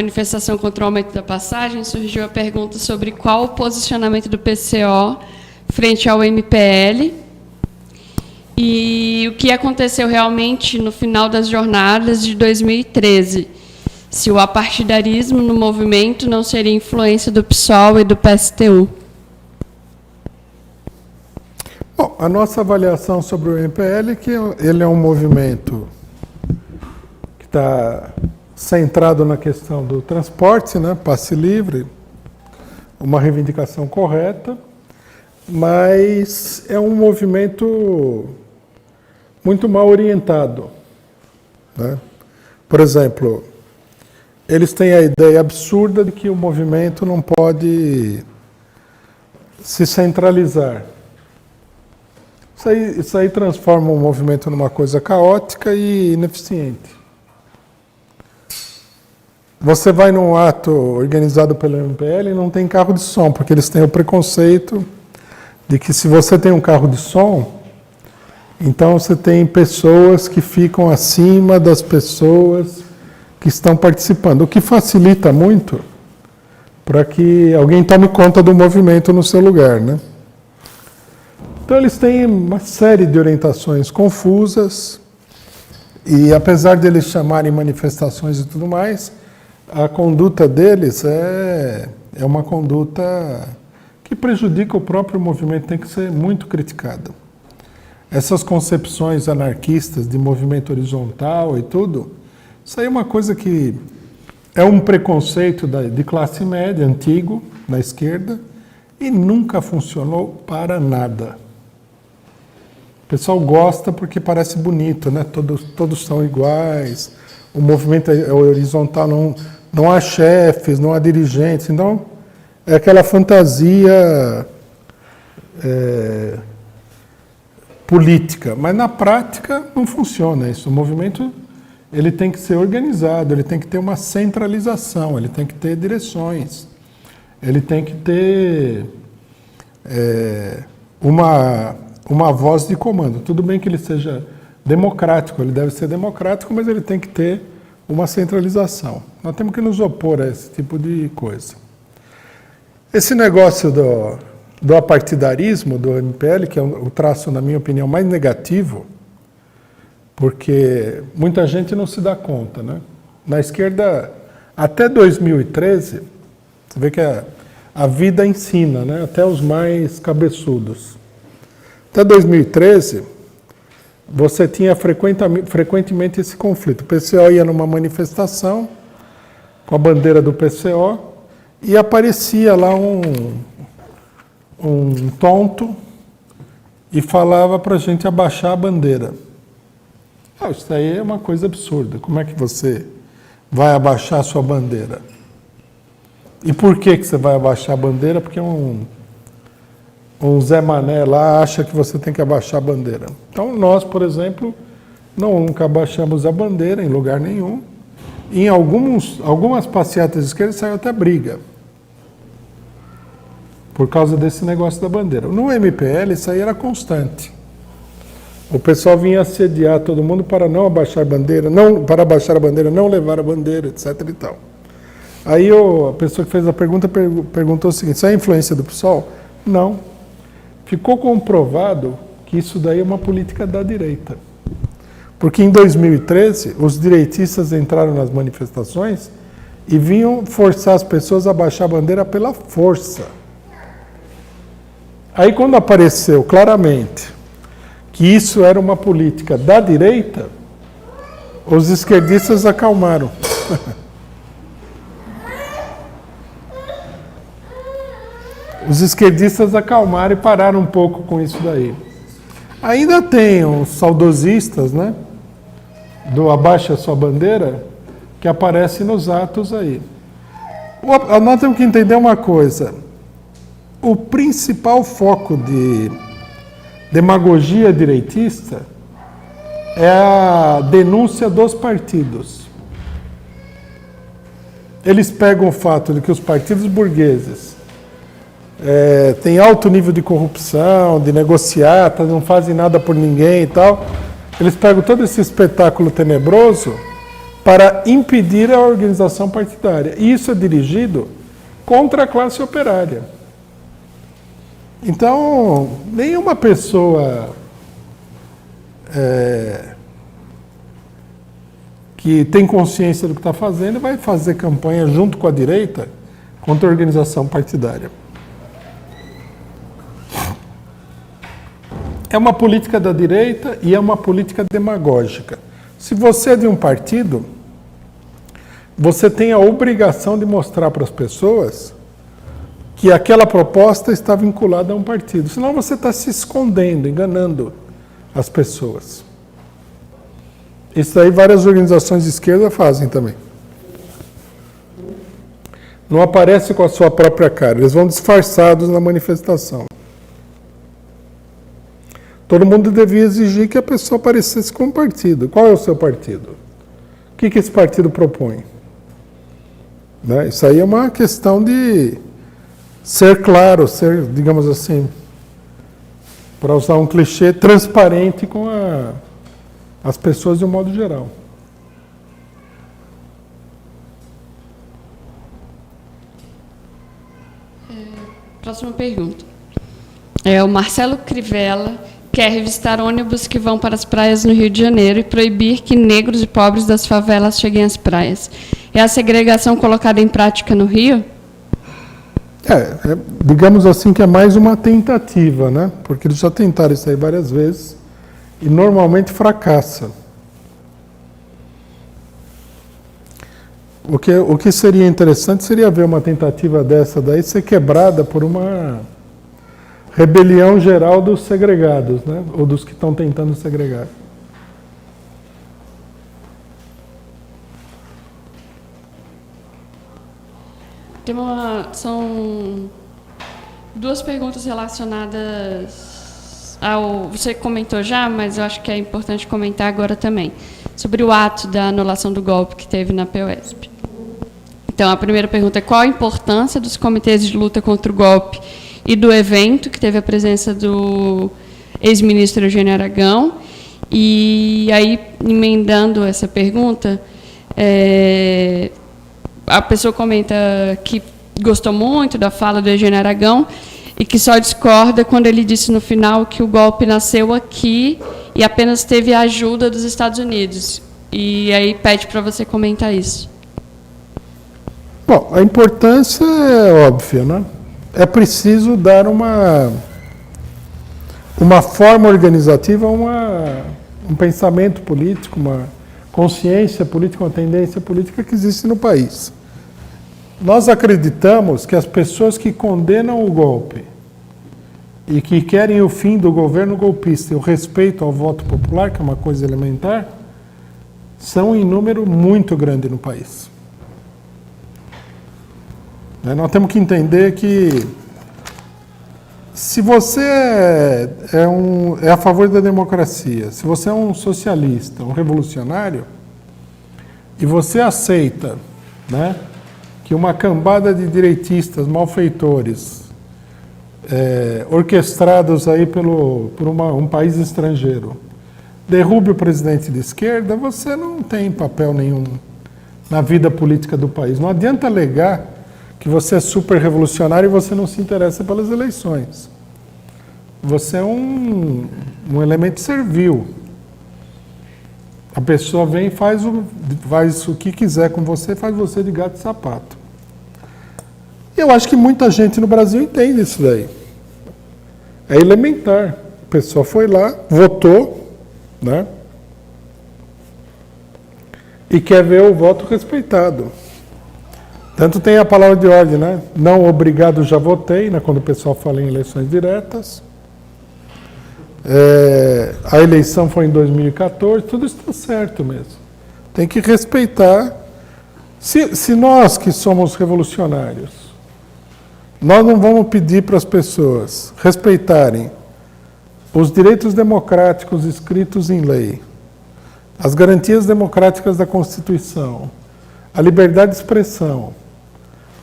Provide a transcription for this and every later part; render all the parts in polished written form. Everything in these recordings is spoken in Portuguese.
manifestação contra o aumento da passagem, surgiu a pergunta sobre qual o posicionamento do PCO frente ao MPL e o que aconteceu realmente no final das jornadas de 2013, se o apartidarismo no movimento não seria influência do PSOL e do PSTU. Bom, a nossa avaliação sobre o MPL é que ele é um movimento que está centrado na questão do transporte, né, passe livre, uma reivindicação correta, mas é um movimento muito mal orientado, né? Por exemplo, eles têm a ideia absurda de que o movimento não pode se centralizar. Isso aí transforma o movimento numa coisa caótica e ineficiente. Você vai num ato organizado pelo MPL e não tem carro de som, porque eles têm o preconceito de que se você tem um carro de som, então você tem pessoas que ficam acima das pessoas que estão participando, o que facilita muito para que alguém tome conta do movimento no seu lugar, né? Então eles têm uma série de orientações confusas e apesar de eles chamarem manifestações e tudo mais, a conduta deles é uma conduta que prejudica o próprio movimento, tem que ser muito criticada. Essas concepções anarquistas de movimento horizontal e tudo, isso aí é uma coisa que é um preconceito de classe média, antigo, na esquerda, e nunca funcionou para nada. O pessoal gosta porque parece bonito, né? Todos são iguais, o movimento é horizontal, não há chefes, não há dirigentes, então é aquela fantasia política, mas na prática não funciona isso. O movimento ele tem que ser organizado, ele tem que ter uma centralização, ele tem que ter direções, ele tem que ter uma voz de comando. Tudo bem que ele seja democrático, ele deve ser democrático, mas ele tem que ter uma centralização. Nós temos que nos opor a esse tipo de coisa. Esse negócio do apartidarismo, do MPL, que é o traço, na minha opinião, mais negativo, porque muita gente não se dá conta, né? Na esquerda, até 2013, você vê que a vida ensina, né? Até os mais cabeçudos. Até 2013, você tinha frequentemente esse conflito. O PCO ia numa manifestação com a bandeira do PCO e aparecia lá um tonto e falava para a gente abaixar a bandeira. Isso aí é uma coisa absurda. Como é que você vai abaixar a sua bandeira? E por que você vai abaixar a bandeira? Porque um Zé Mané lá acha que você tem que abaixar a bandeira. Então nós, por exemplo, nunca abaixamos a bandeira em lugar nenhum. Em algumas passeatas de esquerda saiu até briga por causa desse negócio da bandeira. No MPL isso aí era constante. O pessoal vinha assediar todo mundo para não abaixar a bandeira, para abaixar a bandeira, não levar a bandeira, etc. e tal. Aí a pessoa que fez a pergunta perguntou o seguinte: isso é influência do PSOL? Não. Ficou comprovado que isso daí é uma política da direita. Porque em 2013, os direitistas entraram nas manifestações e vinham forçar as pessoas a baixar a bandeira pela força. Aí quando apareceu claramente que isso era uma política da direita, os esquerdistas acalmaram. Os esquerdistas acalmaram e pararam um pouco com isso daí. Ainda tem os saudosistas, né, do abaixa sua bandeira, que aparecem nos atos aí. Nós temos que entender uma coisa. O principal foco de demagogia direitista é a denúncia dos partidos. Eles pegam o fato de que os partidos burgueses têm alto nível de corrupção, de negociatas, não fazem nada por ninguém e tal. Eles pegam todo esse espetáculo tenebroso para impedir a organização partidária. E isso é dirigido contra a classe operária. Então, nenhuma pessoa que tem consciência do que está fazendo vai fazer campanha junto com a direita contra a organização partidária. É uma política da direita e é uma política demagógica. Se você é de um partido, você tem a obrigação de mostrar para as pessoas que aquela proposta está vinculada a um partido. Senão você está se escondendo, enganando as pessoas. Isso aí várias organizações de esquerda fazem também. Não aparece com a sua própria cara, eles vão disfarçados na manifestação. Todo mundo devia exigir que a pessoa aparecesse com um partido. Qual é o seu partido? O que esse partido propõe? Né? Isso aí é uma questão de ser claro, ser, digamos assim, para usar um clichê, transparente com as pessoas de um modo geral. Próxima pergunta. O Marcelo Crivella quer revistar ônibus que vão para as praias no Rio de Janeiro e proibir que negros e pobres das favelas cheguem às praias. É a segregação colocada em prática no Rio? Digamos assim que é mais uma tentativa, né? Porque eles já tentaram isso aí várias vezes e normalmente fracassa. O que seria interessante seria ver uma tentativa dessa daí ser quebrada por uma rebelião geral dos segregados, né? Ou dos que estão tentando segregar. São duas perguntas relacionadas ao... Você comentou já, mas eu acho que é importante comentar agora também, sobre o ato da anulação do golpe que teve na POSP. Então, a primeira pergunta é qual a importância dos comitês de luta contra o golpe e do evento, que teve a presença do ex-ministro Eugênio Aragão. E aí, emendando essa pergunta, a pessoa comenta que gostou muito da fala do Eugênio Aragão e que só discorda quando ele disse no final que o golpe nasceu aqui e apenas teve a ajuda dos Estados Unidos. E aí pede para você comentar isso. Bom, a importância é óbvia, né? É preciso dar uma forma organizativa, um pensamento político, uma consciência política, uma tendência política que existe no país. Nós acreditamos que as pessoas que condenam o golpe e que querem o fim do governo golpista e o respeito ao voto popular, que é uma coisa elementar, são em número muito grande no país. Nós temos que entender que se você é a favor da democracia, se você é um socialista, um revolucionário, e você aceita, né, que uma cambada de direitistas, malfeitores, orquestrados aí por um país estrangeiro, derrube o presidente de esquerda, você não tem papel nenhum na vida política do país. Não adianta alegar que você é super revolucionário e você não se interessa pelas eleições. Você é um elemento servil. A pessoa vem e faz o que quiser com você, faz você de gato e sapato. Eu acho que muita gente no Brasil entende isso daí. É elementar. A pessoa foi lá, votou, né? E quer ver o voto respeitado. Tanto tem a palavra de ordem, né? Não obrigado, já votei, né? Quando o pessoal fala em eleições diretas. A eleição foi em 2014, tudo isso está certo mesmo. Tem que respeitar. Se nós que somos revolucionários, nós não vamos pedir para as pessoas respeitarem os direitos democráticos escritos em lei, as garantias democráticas da Constituição, a liberdade de expressão,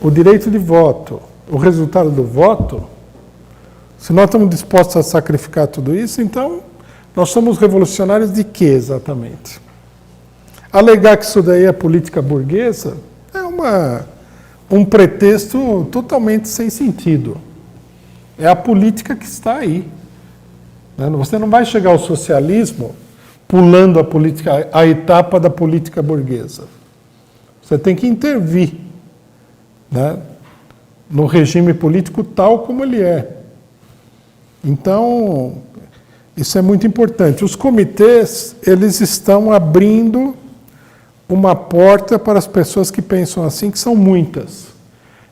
o direito de voto, o resultado do voto, se nós estamos dispostos a sacrificar tudo isso, então nós somos revolucionários de quê exatamente? Alegar que isso daí é política burguesa é um pretexto totalmente sem sentido. É a política que está aí. Você não vai chegar ao socialismo pulando a etapa da política burguesa. Você tem que intervir, né, no regime político tal como ele é. Então, isso é muito importante. Os comitês, eles estão abrindo uma porta para as pessoas que pensam assim, que são muitas,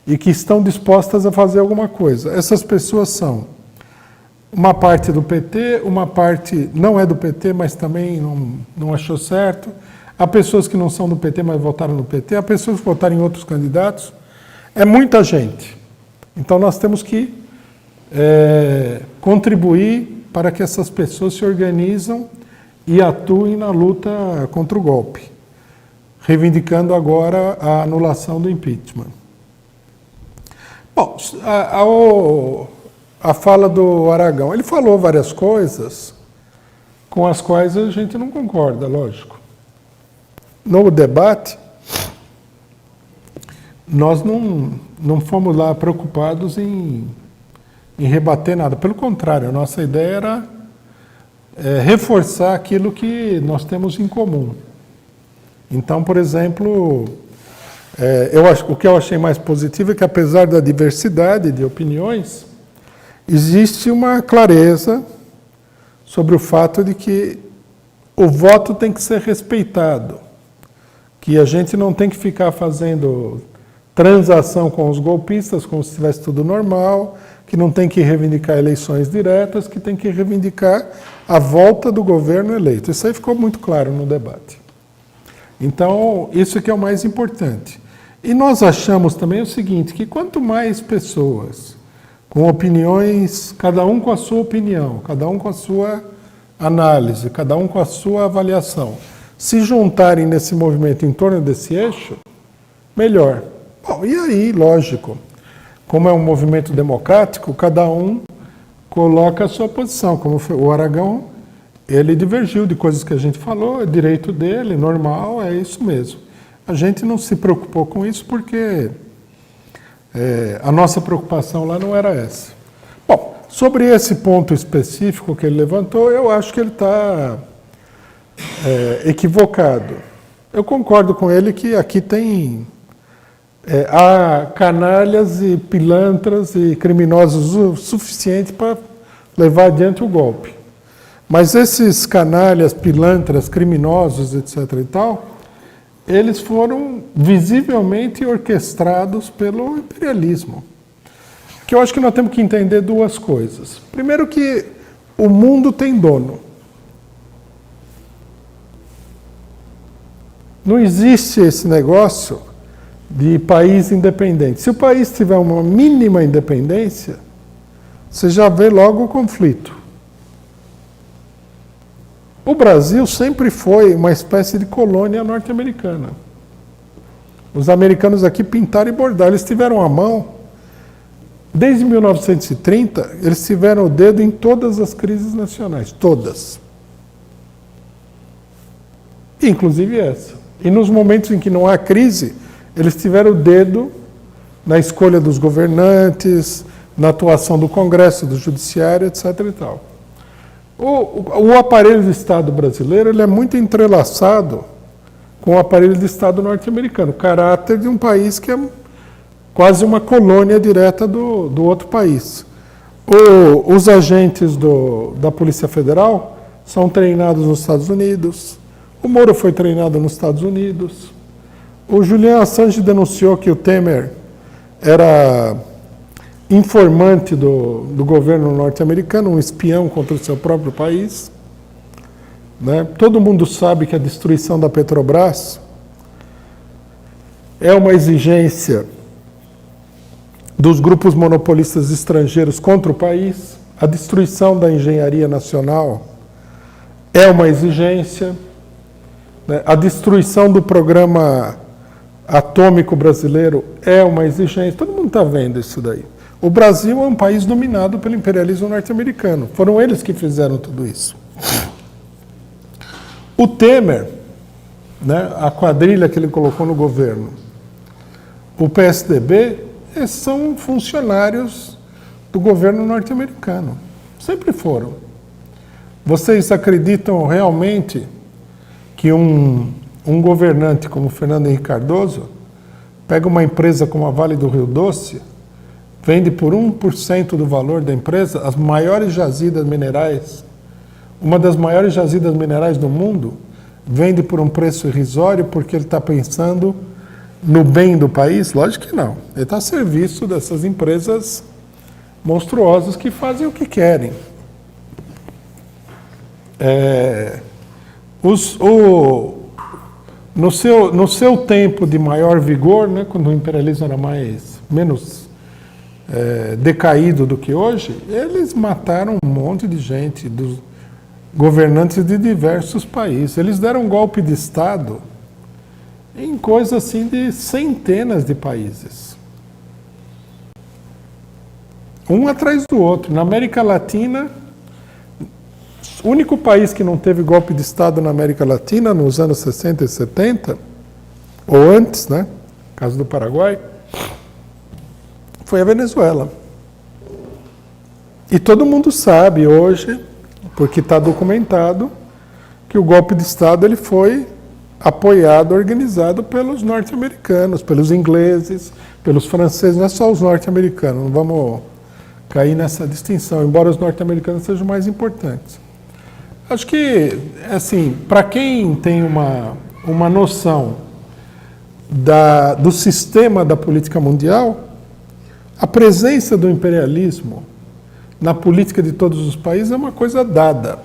e que estão dispostas a fazer alguma coisa. Essas pessoas são uma parte do PT, uma parte não é do PT, mas também não achou certo. Há pessoas que não são do PT, mas votaram no PT. Há pessoas que votaram em outros candidatos. É muita gente. Então, nós temos que contribuir para que essas pessoas se organizam e atuem na luta contra o golpe, reivindicando agora a anulação do impeachment. Bom, a fala do Aragão, ele falou várias coisas com as quais a gente não concorda, lógico. No debate, nós não fomos lá preocupados em rebater nada. Pelo contrário, a nossa ideia era reforçar aquilo que nós temos em comum. Então, por exemplo, o que eu achei mais positivo é que, apesar da diversidade de opiniões, existe uma clareza sobre o fato de que o voto tem que ser respeitado, que a gente não tem que ficar fazendo transação com os golpistas como se estivesse tudo normal, que não tem que reivindicar eleições diretas, que tem que reivindicar a volta do governo eleito. Isso aí ficou muito claro no debate. Então, isso que é o mais importante. E nós achamos também o seguinte, que quanto mais pessoas com opiniões, cada um com a sua opinião, cada um com a sua análise, cada um com a sua avaliação, se juntarem nesse movimento em torno desse eixo, melhor. Bom, e aí, lógico, como é um movimento democrático, cada um coloca a sua posição. Como o Aragão, ele divergiu de coisas que a gente falou, é direito dele, normal, é isso mesmo. A gente não se preocupou com isso porque a nossa preocupação lá não era essa. Bom, sobre esse ponto específico que ele levantou, eu acho que ele está equivocado. Eu concordo com ele que aqui há canalhas e pilantras e criminosos o suficiente para levar adiante o golpe. Mas esses canalhas, pilantras, criminosos, etc. e tal, eles foram visivelmente orquestrados pelo imperialismo. Que eu acho que nós temos que entender duas coisas. Primeiro que o mundo tem dono. Não existe esse negócio de país independente. Se o país tiver uma mínima independência, você já vê logo o conflito. O Brasil sempre foi uma espécie de colônia norte-americana. Os americanos aqui pintaram e bordaram. Eles tiveram a mão, desde 1930, eles tiveram o dedo em todas as crises nacionais, todas. Inclusive essa. E nos momentos em que não há crise, eles tiveram o dedo na escolha dos governantes, na atuação do Congresso, do Judiciário, etc. e tal. O aparelho de Estado brasileiro ele é muito entrelaçado com o aparelho de Estado norte-americano, o caráter de um país que é quase uma colônia direta do outro país. Os agentes da Polícia Federal são treinados nos Estados Unidos, o Moro foi treinado nos Estados Unidos, o Julian Assange denunciou que o Temer era informante do governo norte-americano, um espião contra o seu próprio país. Né? Todo mundo sabe que a destruição da Petrobras é uma exigência dos grupos monopolistas estrangeiros contra o país. A destruição da engenharia nacional é uma exigência. Né? A destruição do programa atômico brasileiro é uma exigência. Todo mundo está vendo isso daí. O Brasil é um país dominado pelo imperialismo norte-americano. Foram eles que fizeram tudo isso. O Temer, né, a quadrilha que ele colocou no governo, o PSDB, esses são funcionários do governo norte-americano. Sempre foram. Vocês acreditam realmente que um governante como Fernando Henrique Cardoso pega uma empresa como a Vale do Rio Doce, vende por 1% do valor da empresa as maiores jazidas minerais, uma das maiores jazidas minerais do mundo, vende por um preço irrisório porque ele está pensando no bem do país? Lógico que não. Ele está a serviço dessas empresas monstruosas que fazem o que querem. No seu tempo de maior vigor, né, quando o imperialismo era menos decaído do que hoje, eles mataram um monte de gente, dos governantes de diversos países. Eles deram um golpe de Estado em coisa assim de centenas de países. Um atrás do outro. Na América Latina, o único país que não teve golpe de Estado na América Latina nos anos 60 e 70, ou antes, né, caso do Paraguai, foi a Venezuela. E todo mundo sabe hoje, porque está documentado, que o golpe de Estado ele foi apoiado, organizado pelos norte-americanos, pelos ingleses, pelos franceses, não é só os norte-americanos, não vamos cair nessa distinção, embora os norte-americanos sejam mais importantes. Acho que, assim, para quem tem uma noção do sistema da política mundial, a presença do imperialismo na política de todos os países é uma coisa dada.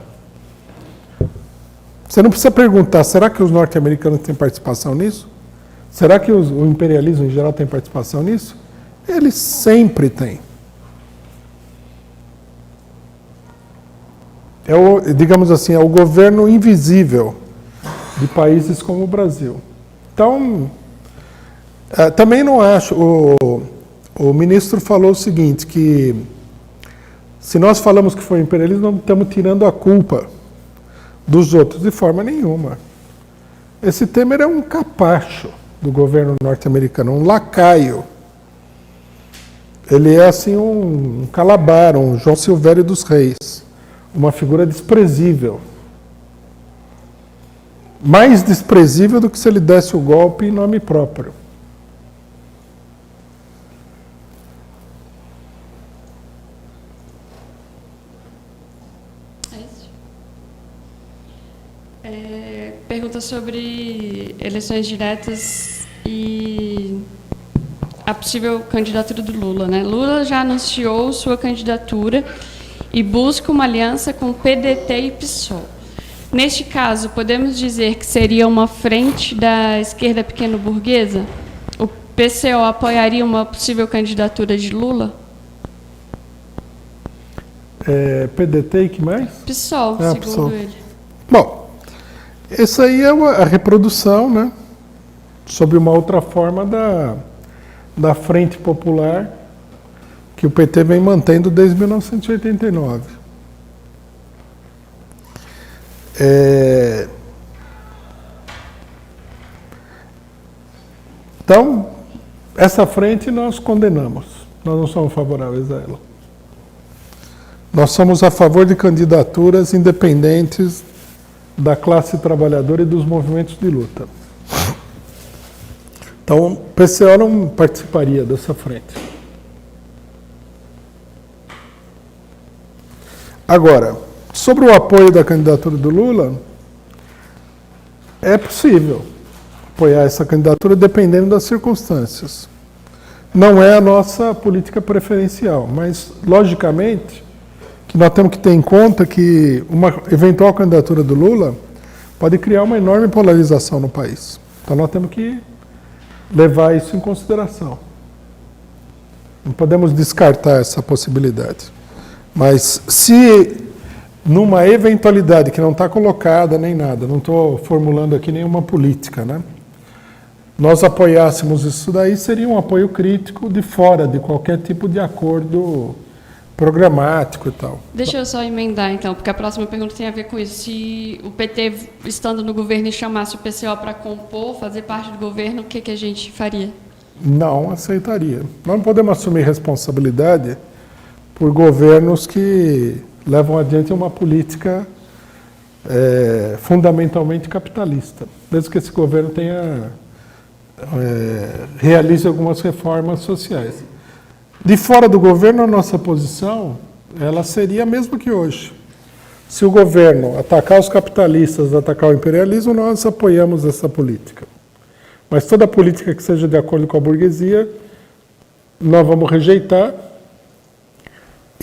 Você não precisa perguntar, será que os norte-americanos têm participação nisso? Será que o imperialismo em geral tem participação nisso? Eles sempre têm. Digamos assim, é o governo invisível de países como o Brasil. Então, também não acho... O ministro falou o seguinte, que se nós falamos que foi imperialismo, nós estamos tirando a culpa dos outros, de forma nenhuma. Esse Temer é um capacho do governo norte-americano, um lacaio. Ele é assim um Calabar, um João Silvério dos Reis, uma figura desprezível. Mais desprezível do que se ele desse o golpe em nome próprio. Pergunta sobre eleições diretas e a possível candidatura do Lula, né? Lula já anunciou sua candidatura e busca uma aliança com PDT e PSOL. Neste caso, podemos dizer que seria uma frente da esquerda pequeno-burguesa? O PCO apoiaria uma possível candidatura de Lula? PDT e que mais? PSOL, segundo PSOL. ele. Bom, essa aí é a reprodução, né, sob uma outra forma da Frente Popular que o PT vem mantendo desde 1989. Então, essa frente nós condenamos, nós não somos favoráveis a ela. Nós somos a favor de candidaturas independentes da classe trabalhadora e dos movimentos de luta. Então, o PCO não participaria dessa frente. Agora, sobre o apoio da candidatura do Lula, é possível apoiar essa candidatura dependendo das circunstâncias. Não é a nossa política preferencial, mas, logicamente, que nós temos que ter em conta que uma eventual candidatura do Lula pode criar uma enorme polarização no país. Então nós temos que levar isso em consideração. Não podemos descartar essa possibilidade. Mas se numa eventualidade que não está colocada nem nada, não estou formulando aqui nenhuma política, né? Nós apoiássemos isso daí, seria um apoio crítico de fora de qualquer tipo de acordo programático e tal. Deixa eu só emendar, então, porque a próxima pergunta tem a ver com isso. Se o PT, estando no governo, e chamasse o PCO para compor, fazer parte do governo, o que a gente faria? Não aceitaria. Nós não podemos assumir responsabilidade por governos que levam adiante uma política fundamentalmente capitalista, mesmo que esse governo realize algumas reformas sociais. De fora do governo, a nossa posição ela seria a mesma que hoje. Se o governo atacar os capitalistas, atacar o imperialismo, nós apoiamos essa política. Mas toda política que seja de acordo com a burguesia, nós vamos rejeitar.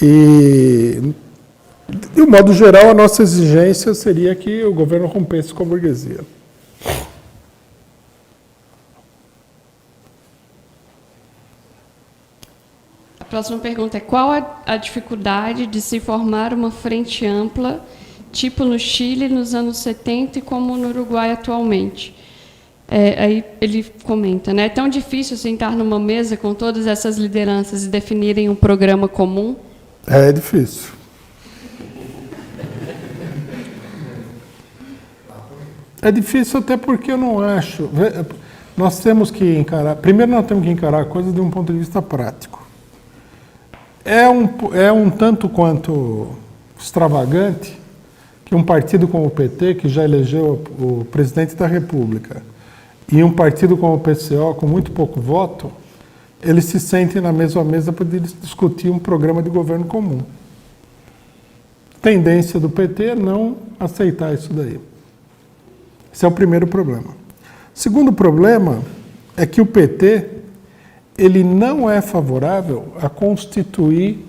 E, de um modo geral, a nossa exigência seria que o governo rompesse com a burguesia. A próxima pergunta é: qual a dificuldade de se formar uma frente ampla, tipo no Chile nos anos 70 e como no Uruguai atualmente? Aí ele comenta, né? É tão difícil sentar numa mesa com todas essas lideranças e definirem um programa comum? É difícil. É difícil até porque eu não acho... Nós temos que encarar... Primeiro, nós temos que encarar a coisa de um ponto de vista prático. É um tanto quanto extravagante que um partido como o PT, que já elegeu o presidente da República, e um partido como o PCO, com muito pouco voto, eles se sentem na mesma mesa para discutir um programa de governo comum. Tendência do PT é não aceitar isso daí. Esse é o primeiro problema. O segundo problema é que o PT ele não é favorável a constituir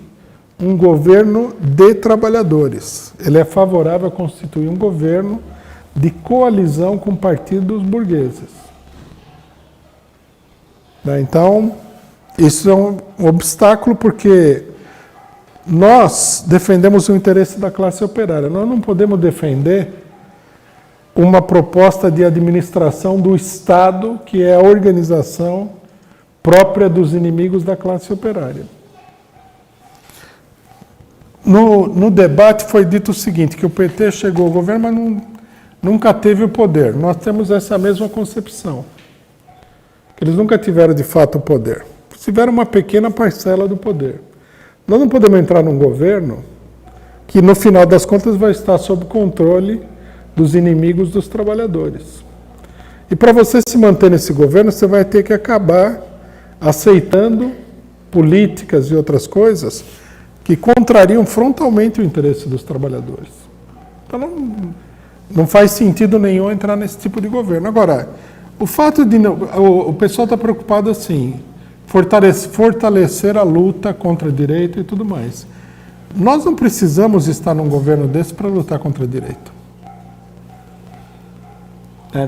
um governo de trabalhadores. Ele é favorável a constituir um governo de coalizão com partidos burgueses. Então, isso é um obstáculo porque nós defendemos o interesse da classe operária. Nós não podemos defender uma proposta de administração do Estado, que é a organização própria dos inimigos da classe operária. No debate foi dito o seguinte, que o PT chegou ao governo, mas nunca teve o poder. Nós temos essa mesma concepção. Que eles nunca tiveram de fato o poder. Tiveram uma pequena parcela do poder. Nós não podemos entrar num governo que, no final das contas, vai estar sob controle dos inimigos dos trabalhadores. E para você se manter nesse governo, você vai ter que acabar aceitando políticas e outras coisas que contrariam frontalmente o interesse dos trabalhadores. Então não faz sentido nenhum entrar nesse tipo de governo. Agora, o fato de o pessoal está preocupado assim, fortalecer a luta contra a direita e tudo mais. Nós não precisamos estar num governo desse para lutar contra a direita.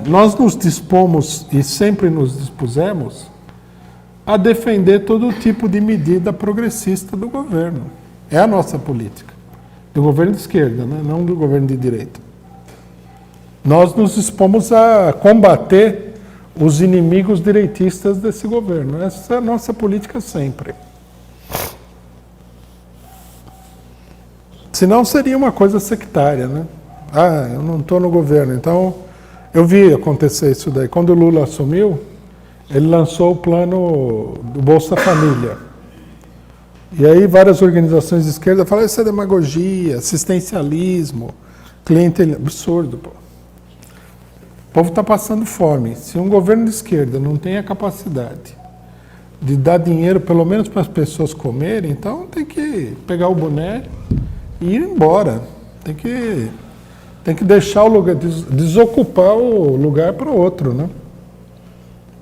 Nós nos dispomos e sempre nos dispusemos a defender todo tipo de medida progressista do governo. É a nossa política. Do governo de esquerda, né? Não do governo de direita. Nós nos dispomos a combater os inimigos direitistas desse governo. Essa é a nossa política sempre. Senão seria uma coisa sectária, né? Eu não estou no governo, então eu vi acontecer isso daí. Quando o Lula assumiu, ele lançou o plano do Bolsa Família. E aí várias organizações de esquerda falaram, isso é demagogia, assistencialismo, clientelismo, absurdo, pô. O povo está passando fome. Se um governo de esquerda não tem a capacidade de dar dinheiro, pelo menos para as pessoas comerem, então tem que pegar o boné e ir embora. Tem que deixar o lugar, desocupar o lugar para outro, né?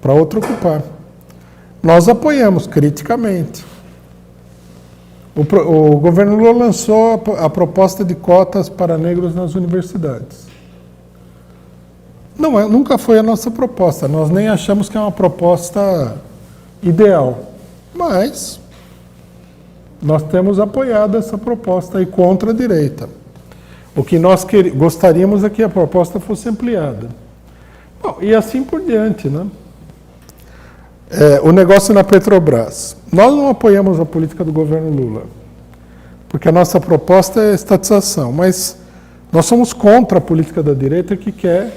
Para outro ocupar. Nós apoiamos criticamente. O governo Lula lançou a proposta de cotas para negros nas universidades. Nunca foi a nossa proposta. Nós nem achamos que é uma proposta ideal. Mas nós temos apoiado essa proposta aí contra a direita. O que nós gostaríamos é que a proposta fosse ampliada. Bom, e assim por diante, né? O negócio na Petrobras. Nós não apoiamos a política do governo Lula. porque a nossa proposta é estatização, mas nós somos contra a política da direita que quer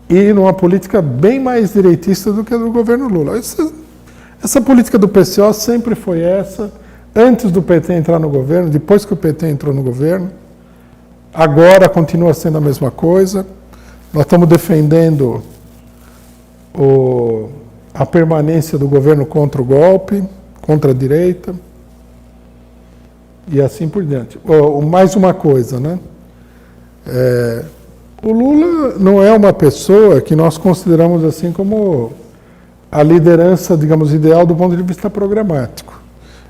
ir numa política bem mais direitista do que a do governo Lula. Essa política do PCO sempre foi essa, antes do PT entrar no governo, depois que o PT entrou no governo, agora continua sendo a mesma coisa. Nós estamos defendendo a permanência do governo contra o golpe, contra a direita, e assim por diante. Mais uma coisa, né? O Lula não é uma pessoa que nós consideramos assim como a liderança, digamos, ideal do ponto de vista programático,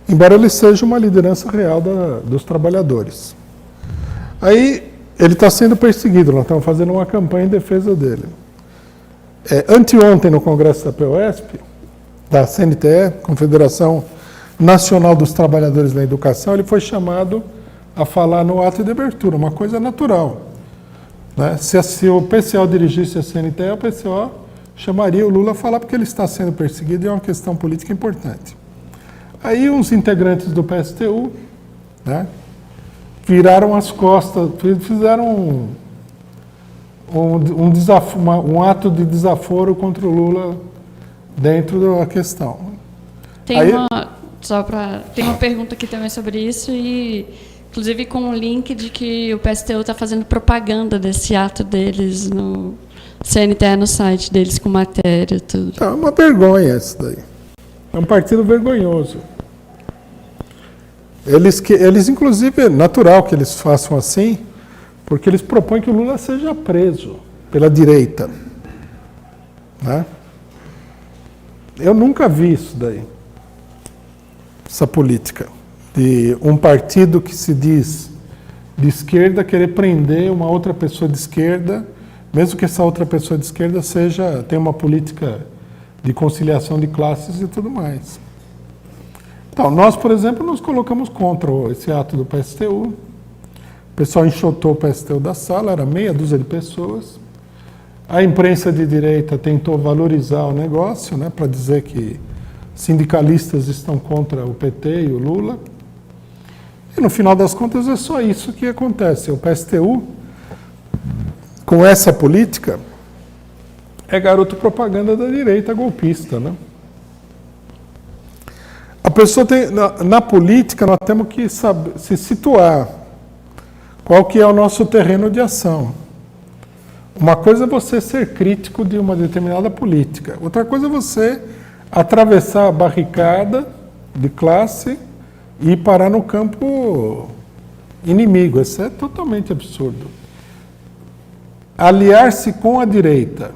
embora ele seja uma liderança real dos trabalhadores. Aí ele está sendo perseguido, nós estamos fazendo uma campanha em defesa dele. Anteontem, no Congresso da POSP, da CNTE, Confederação Nacional dos Trabalhadores da Educação, ele foi chamado a falar no ato de abertura, uma coisa natural, né? Se o PCO dirigisse a CNTE, o PCO chamaria o Lula a falar porque ele está sendo perseguido e é uma questão política importante. Aí uns integrantes do PSTU, né, viraram as costas, fizeram um ato de desaforo contra o Lula dentro da questão. Tem uma pergunta aqui também sobre isso, e inclusive com um link de que o PSTU está fazendo propaganda desse ato deles no CNTE, no site deles, com matéria e tudo. É uma vergonha isso daí. É um partido vergonhoso. Eles, inclusive, é natural que eles façam assim, porque eles propõem que o Lula seja preso pela direita, né? Eu nunca vi isso daí, essa política de um partido que se diz de esquerda querer prender uma outra pessoa de esquerda, mesmo que essa outra pessoa de esquerda tenha uma política de conciliação de classes e tudo mais. Então, nós, por exemplo, nos colocamos contra esse ato do PSTU. O pessoal enxotou o PSTU da sala, era meia dúzia de pessoas. A imprensa de direita tentou valorizar o negócio, né, para dizer que sindicalistas estão contra o PT e o Lula. E, no final das contas, é só isso que acontece. O PSTU, com essa política, é garoto propaganda da direita golpista, né? A pessoa tem, na política, nós temos que saber, se situar qual que é o nosso terreno de ação. Uma coisa é você ser crítico de uma determinada política. Outra coisa é você atravessar a barricada de classe e parar no campo inimigo. Isso é totalmente absurdo. Aliar-se com a direita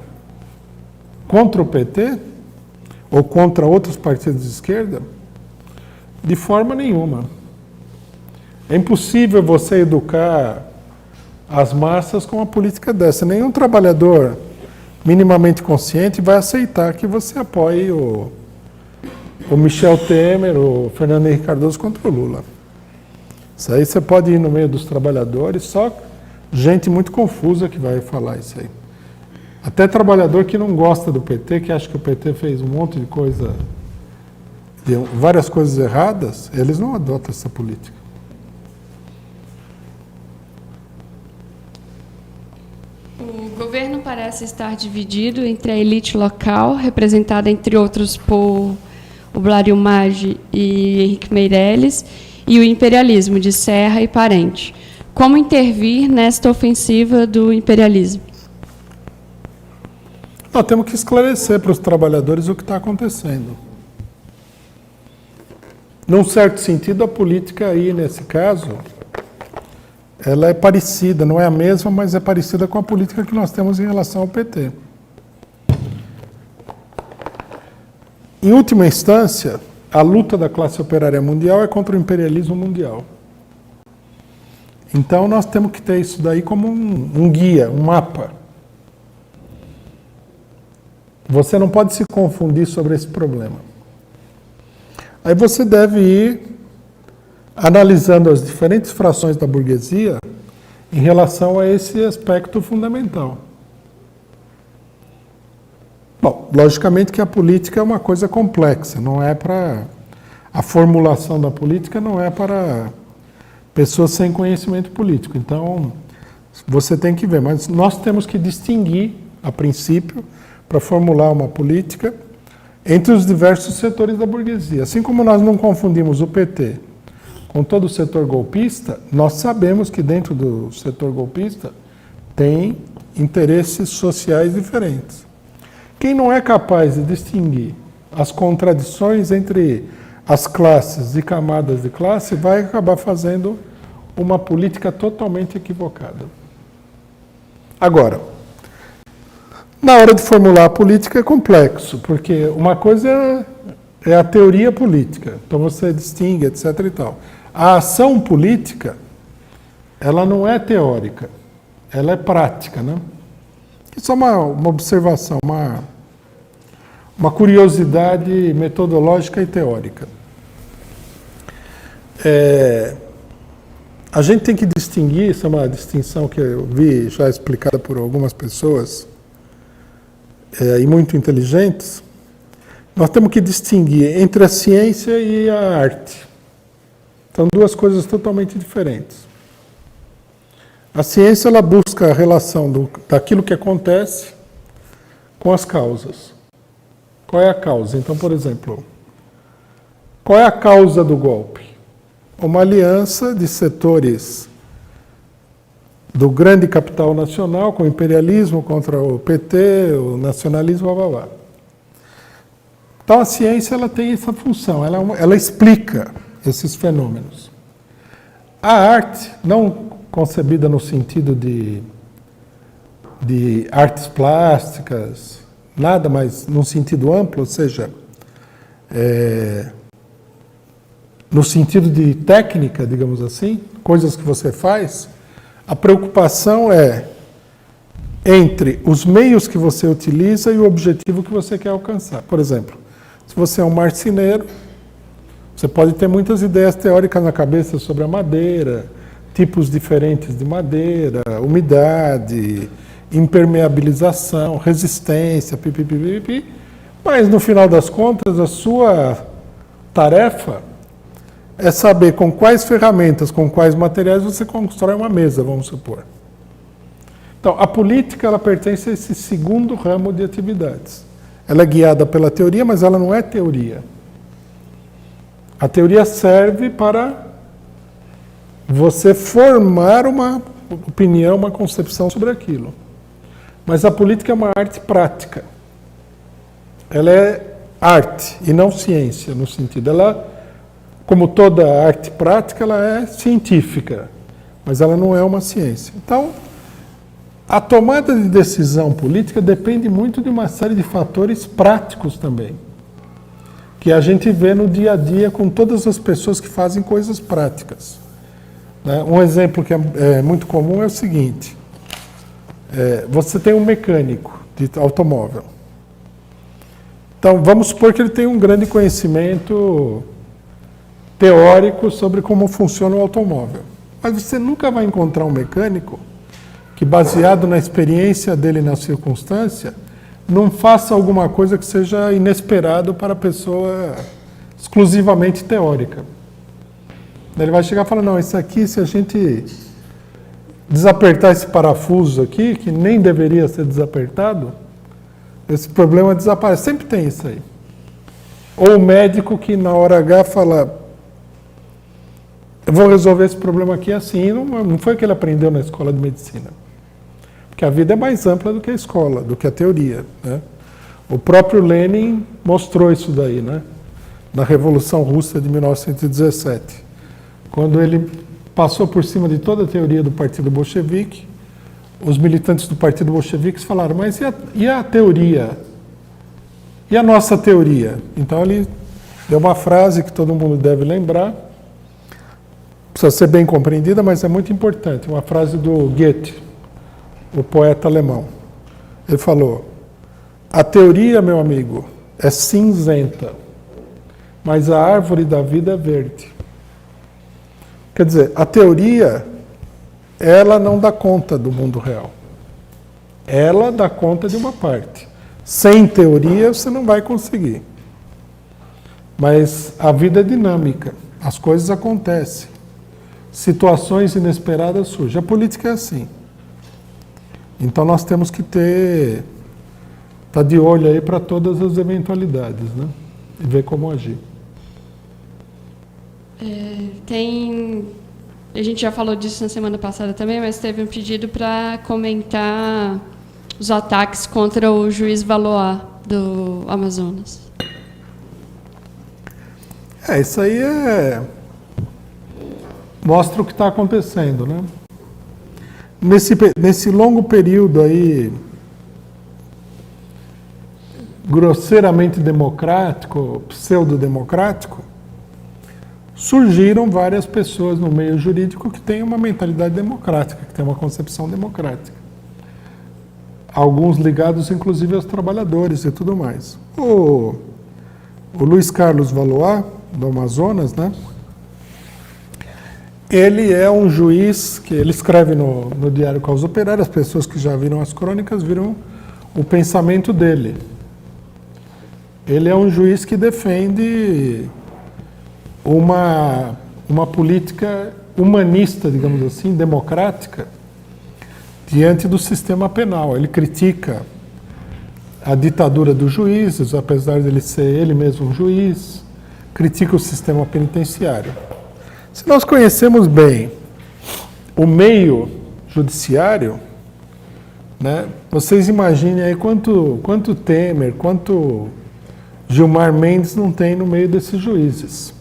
contra o PT ou contra outros partidos de esquerda, de forma nenhuma. É impossível você educar as massas com uma política dessa. Nenhum trabalhador minimamente consciente vai aceitar que você apoie o Michel Temer, o Fernando Henrique Cardoso contra o Lula. Isso aí você pode ir no meio dos trabalhadores, só gente muito confusa que vai falar isso aí. Até trabalhador que não gosta do PT, que acha que o PT fez um monte de coisa, várias coisas erradas, eles não adotam essa política. O governo parece estar dividido entre a elite local, representada, entre outros, por Oblário Maggi e Henrique Meirelles, e o imperialismo de Serra e Parente. Como intervir nesta ofensiva do imperialismo? Nós temos que esclarecer para os trabalhadores o que está acontecendo. Num certo sentido, a política aí, nesse caso, ela é parecida, não é a mesma, mas é parecida com a política que nós temos em relação ao PT. Em última instância, a luta da classe operária mundial é contra o imperialismo mundial. Então, nós temos que ter isso daí como um guia, um mapa. Você não pode se confundir sobre esse problema. Aí você deve ir analisando as diferentes frações da burguesia em relação a esse aspecto fundamental. Bom, logicamente que a política é uma coisa complexa, não é para... a formulação da política não é para pessoas sem conhecimento político. Então, você tem que ver, mas nós temos que distinguir, a princípio, para formular uma política entre os diversos setores da burguesia. Assim como nós não confundimos o PT com todo o setor golpista, nós sabemos que dentro do setor golpista tem interesses sociais diferentes. Quem não é capaz de distinguir as contradições entre as classes e camadas de classe vai acabar fazendo uma política totalmente equivocada. Agora, na hora de formular a política é complexo, porque uma coisa é a teoria política, então você distingue, etc. e tal. A ação política, ela não é teórica, ela é prática, né? Isso é uma observação, uma curiosidade metodológica e teórica. A gente tem que distinguir, isso é uma distinção que eu vi já explicada por algumas pessoas, e muito inteligentes. Nós temos que distinguir entre a ciência e a arte. São duas coisas totalmente diferentes. A ciência, ela busca a relação daquilo que acontece com as causas. Qual é a causa? Então, por exemplo, qual é a causa do golpe? Uma aliança de setores do grande capital nacional com o imperialismo contra o PT, o nacionalismo, blá, blá, blá. Então a ciência, ela tem essa função, ela explica esses fenômenos. A arte, não concebida no sentido de artes plásticas, nada, mas num sentido amplo, ou seja, no sentido de técnica, digamos assim, coisas que você faz, a preocupação é entre os meios que você utiliza e o objetivo que você quer alcançar. Por exemplo, se você é um marceneiro, você pode ter muitas ideias teóricas na cabeça sobre a madeira, tipos diferentes de madeira, umidade, impermeabilização, resistência, pipipipipi, mas no final das contas a sua tarefa é saber com quais ferramentas, com quais materiais você constrói uma mesa, vamos supor. Então, a política, ela pertence a esse segundo ramo de atividades. Ela é guiada pela teoria, mas ela não é teoria. A teoria serve para você formar uma opinião, uma concepção sobre aquilo. Mas a política é uma arte prática. Ela é arte e não ciência, no sentido, como toda arte prática, ela é científica, mas ela não é uma ciência. Então, a tomada de decisão política depende muito de uma série de fatores práticos também, que a gente vê no dia a dia com todas as pessoas que fazem coisas práticas. Um exemplo que é muito comum é o seguinte: você tem um mecânico de automóvel. Então, vamos supor que ele tem um grande conhecimento teórico sobre como funciona o automóvel. Mas você nunca vai encontrar um mecânico que, baseado na experiência dele na circunstância, não faça alguma coisa que seja inesperado para a pessoa exclusivamente teórica. Ele vai chegar e falar, não, isso aqui, se a gente desapertar esse parafuso aqui, que nem deveria ser desapertado, esse problema desaparece. Sempre tem isso aí. Ou o médico que na hora H fala, eu vou resolver esse problema aqui assim. Não foi o que ele aprendeu na escola de medicina. Porque a vida é mais ampla do que a escola, do que a teoria, né? O próprio Lenin mostrou isso daí, né? Na Revolução Russa de 1917. Quando ele passou por cima de toda a teoria do Partido Bolchevique, os militantes do Partido Bolchevique falaram, mas e a teoria? E a nossa teoria? Então ele deu uma frase que todo mundo deve lembrar, precisa ser bem compreendida, mas é muito importante, uma frase do Goethe, o poeta alemão. Ele falou, a teoria, meu amigo, é cinzenta, mas a árvore da vida é verde. Quer dizer, a teoria, ela não dá conta do mundo real. Ela dá conta de uma parte. Sem teoria, você não vai conseguir. Mas a vida é dinâmica, as coisas acontecem, situações inesperadas surgem. A política é assim. Então nós temos que estar de olho aí para todas as eventualidades, né? E ver como agir. A gente já falou disso na semana passada também, mas teve um pedido para comentar os ataques contra o juiz Valois do Amazonas. Isso aí mostra o que está acontecendo, né? Nesse longo período aí, grosseiramente democrático, pseudo-democrático, surgiram várias pessoas no meio jurídico que têm uma mentalidade democrática, que têm uma concepção democrática. Alguns ligados, inclusive, aos trabalhadores e tudo mais. O Luiz Carlos Valois, do Amazonas, né? Ele é um juiz que ele escreve no Diário Causa Operária, as pessoas que já viram as crônicas viram o pensamento dele. Ele é um juiz que defende uma política humanista, digamos assim, democrática, diante do sistema penal. Ele critica a ditadura dos juízes, apesar de ele ser ele mesmo um juiz, critica o sistema penitenciário. Se nós conhecemos bem o meio judiciário, né, vocês imaginem aí quanto Temer, quanto Gilmar Mendes não tem no meio desses juízes.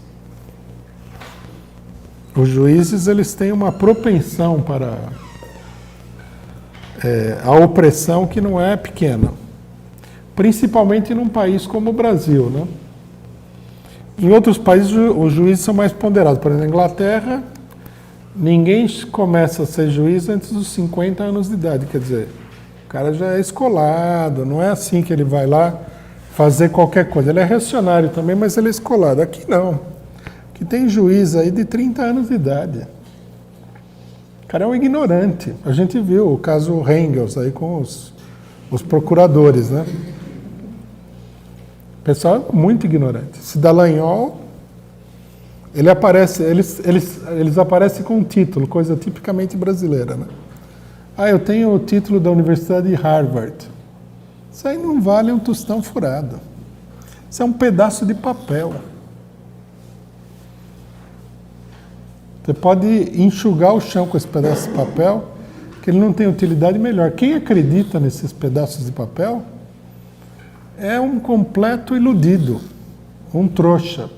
Os juízes, eles têm uma propensão para a opressão que não é pequena, principalmente num país como o Brasil, né? Em outros países, os juízes são mais ponderados. Por exemplo, na Inglaterra, ninguém começa a ser juiz antes dos 50 anos de idade. Quer dizer, o cara já é escolado, não é assim que ele vai lá fazer qualquer coisa. Ele é reacionário também, mas ele é escolado. Aqui não. Aqui tem juiz aí de 30 anos de idade. O cara é um ignorante. A gente viu o caso Rengels aí com os procuradores, né? O pessoal é muito ignorante. Esse Dallagnol, eles aparecem com um título, coisa tipicamente brasileira, né? Eu tenho o título da Universidade de Harvard. Isso aí não vale um tostão furado. Isso é um pedaço de papel. Você pode enxugar o chão com esse pedaço de papel, que ele não tem utilidade melhor. Quem acredita nesses pedaços de papel é um completo iludido, um trouxa.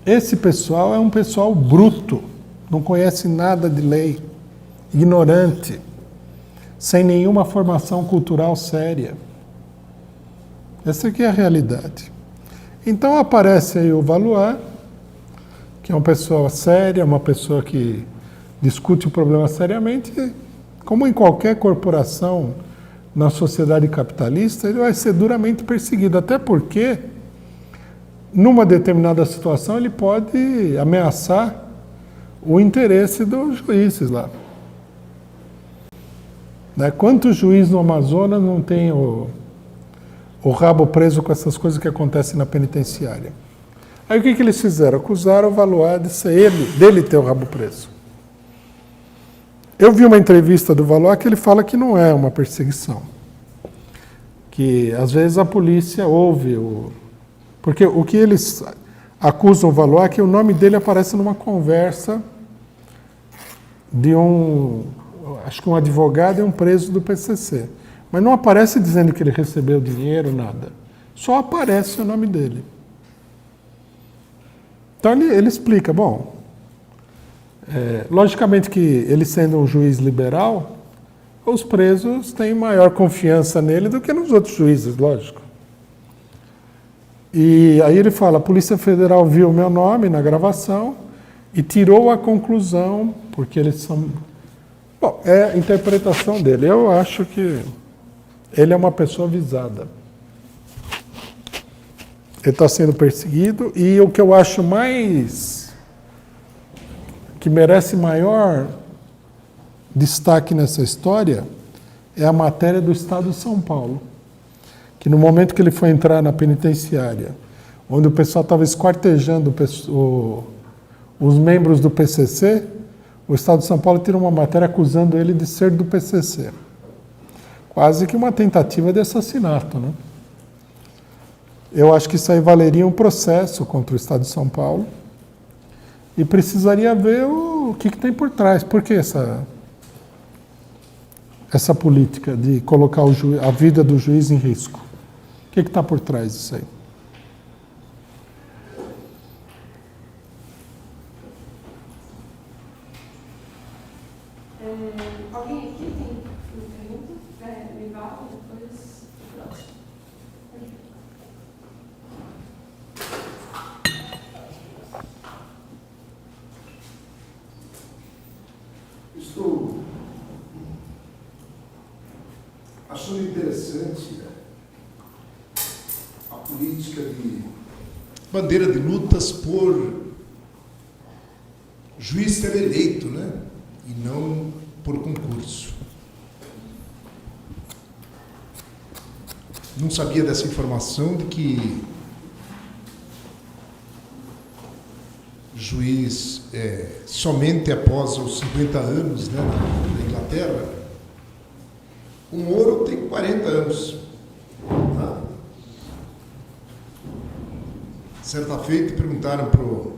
Esse pessoal é um pessoal bruto, não conhece nada de lei, ignorante, sem nenhuma formação cultural séria. Essa aqui é a realidade. Então aparece aí o Valois, que é uma pessoa séria, uma pessoa que discute o problema seriamente, como em qualquer corporação na sociedade capitalista, ele vai ser duramente perseguido, até porque, numa determinada situação, ele pode ameaçar o interesse dos juízes lá. Né? Quantos juízes no Amazonas não tem o rabo preso com essas coisas que acontecem na penitenciária? Aí o que eles fizeram? Acusaram o Valois de ser dele ter o rabo preso. Eu vi uma entrevista do Valois que ele fala que não é uma perseguição. Que às vezes a polícia ouve porque o que eles acusam o Valois é que o nome dele aparece numa conversa de acho que um advogado e um preso do PCC. Mas não aparece dizendo que ele recebeu dinheiro, nada. Só aparece o nome dele. Então ele explica, logicamente que ele sendo um juiz liberal, os presos têm maior confiança nele do que nos outros juízes, lógico. E aí ele fala, a Polícia Federal viu o meu nome na gravação e tirou a conclusão, porque eles são... é a interpretação dele. Eu acho que ele é uma pessoa visada. Ele está sendo perseguido e o que eu acho que merece maior destaque nessa história é a matéria do Estado de São Paulo, que no momento que ele foi entrar na penitenciária, onde o pessoal estava esquartejando os membros do PCC, o Estado de São Paulo tirou uma matéria acusando ele de ser do PCC. Quase que uma tentativa de assassinato, né? Eu acho que isso aí valeria um processo contra o Estado de São Paulo e precisaria ver o que tem por trás. Por que essa política de colocar a vida do juiz em risco? O que está por trás disso aí? Alguém aqui tem uma pergunta? Legal, depois próximo. Estou achando interessante a política de bandeira de lutas por juiz ser eleito, né? E não por concurso. Não sabia dessa informação de que juiz somente após os 50 anos, né, na Inglaterra. O Moro tem 40 anos. Tá? Certa feita perguntaram para o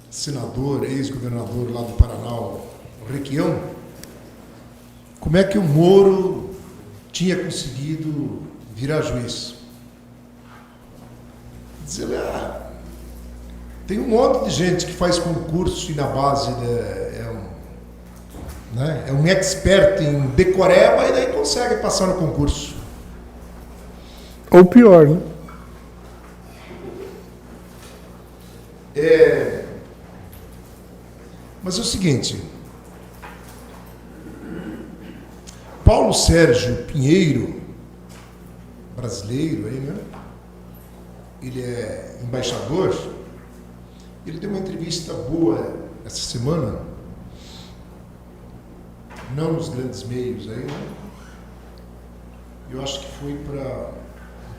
senador, ex-governador lá do Paraná, o Requião, como é que o Moro tinha conseguido virar juiz. Diz ele, tem um monte de gente que faz concurso e na base é um expert em decoreba e daí consegue passar no concurso. Ou pior, né? Mas é o seguinte, Paulo Sérgio Pinheiro, brasileiro aí, né? Ele é embaixador. Ele deu uma entrevista boa essa semana, não nos grandes meios aí, né? Eu acho que foi para o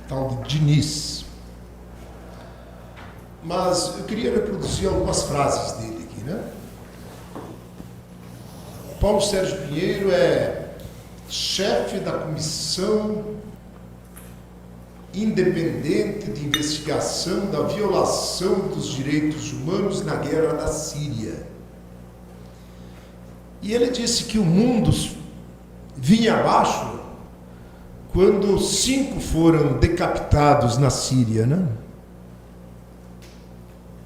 tal de Diniz. Mas eu queria reproduzir algumas frases dele aqui, né? Paulo Sérgio Pinheiro é chefe da Comissão Independente de Investigação da Violação dos Direitos Humanos na Guerra da Síria. E ele disse que o mundo vinha abaixo quando 5 foram decapitados na Síria, né?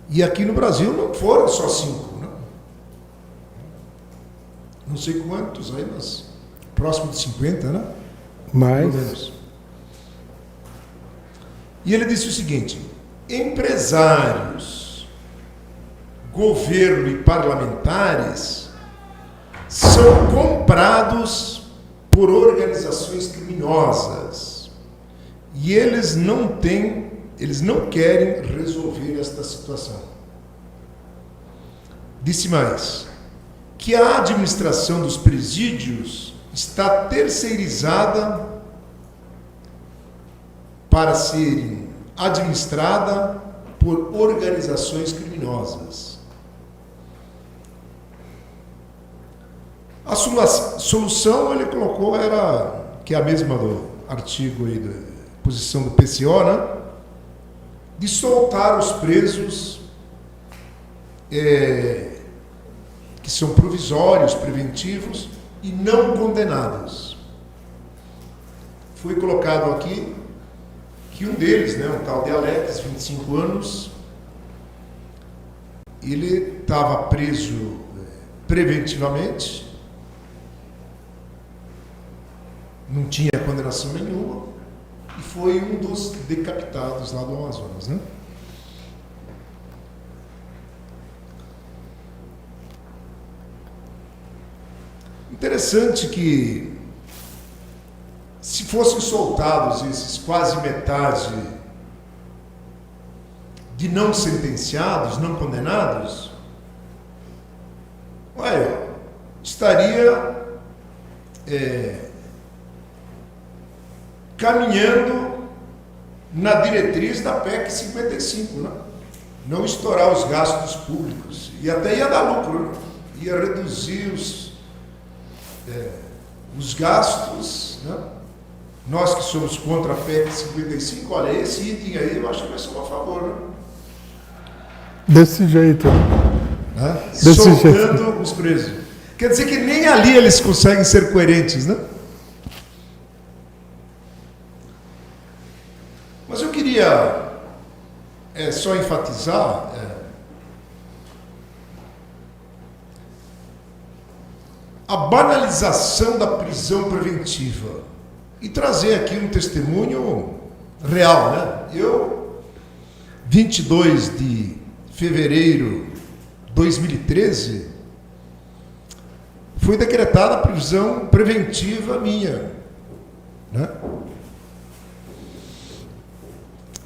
E aqui no Brasil não foram só 5, né? Não sei quantos aí, mas próximo de 50, né? Mas... E ele disse o seguinte: empresários, governo e parlamentares são comprados por organizações criminosas e eles não querem resolver esta situação. Disse mais, que a administração dos presídios está terceirizada para serem administrada por organizações criminosas. A solução, ele colocou, era, que é a mesma do artigo aí da posição do PCO, né? De soltar os presos que são provisórios, preventivos e não condenados. Foi colocado aqui que um deles, né, um tal de Alex, 25 anos, ele estava preso preventivamente, não tinha condenação nenhuma, e foi um dos decapitados lá do Amazonas, né? Interessante que, se fossem soltados esses quase metade de não sentenciados, não condenados, estaria caminhando na diretriz da PEC 55, né? Não estourar os gastos públicos. E até ia dar lucro, né? Ia reduzir os gastos, né? Nós que somos contra a PEC 55, olha, esse item aí eu acho que nós somos a favor, né? Desse jeito. Desse Soltando jeito. os presos. Quer dizer que nem ali eles conseguem ser coerentes, né? Mas eu queria só enfatizar a banalização da prisão preventiva e trazer aqui um testemunho real, né? Eu, 22 de fevereiro de 2013, foi decretada a prisão preventiva minha, né?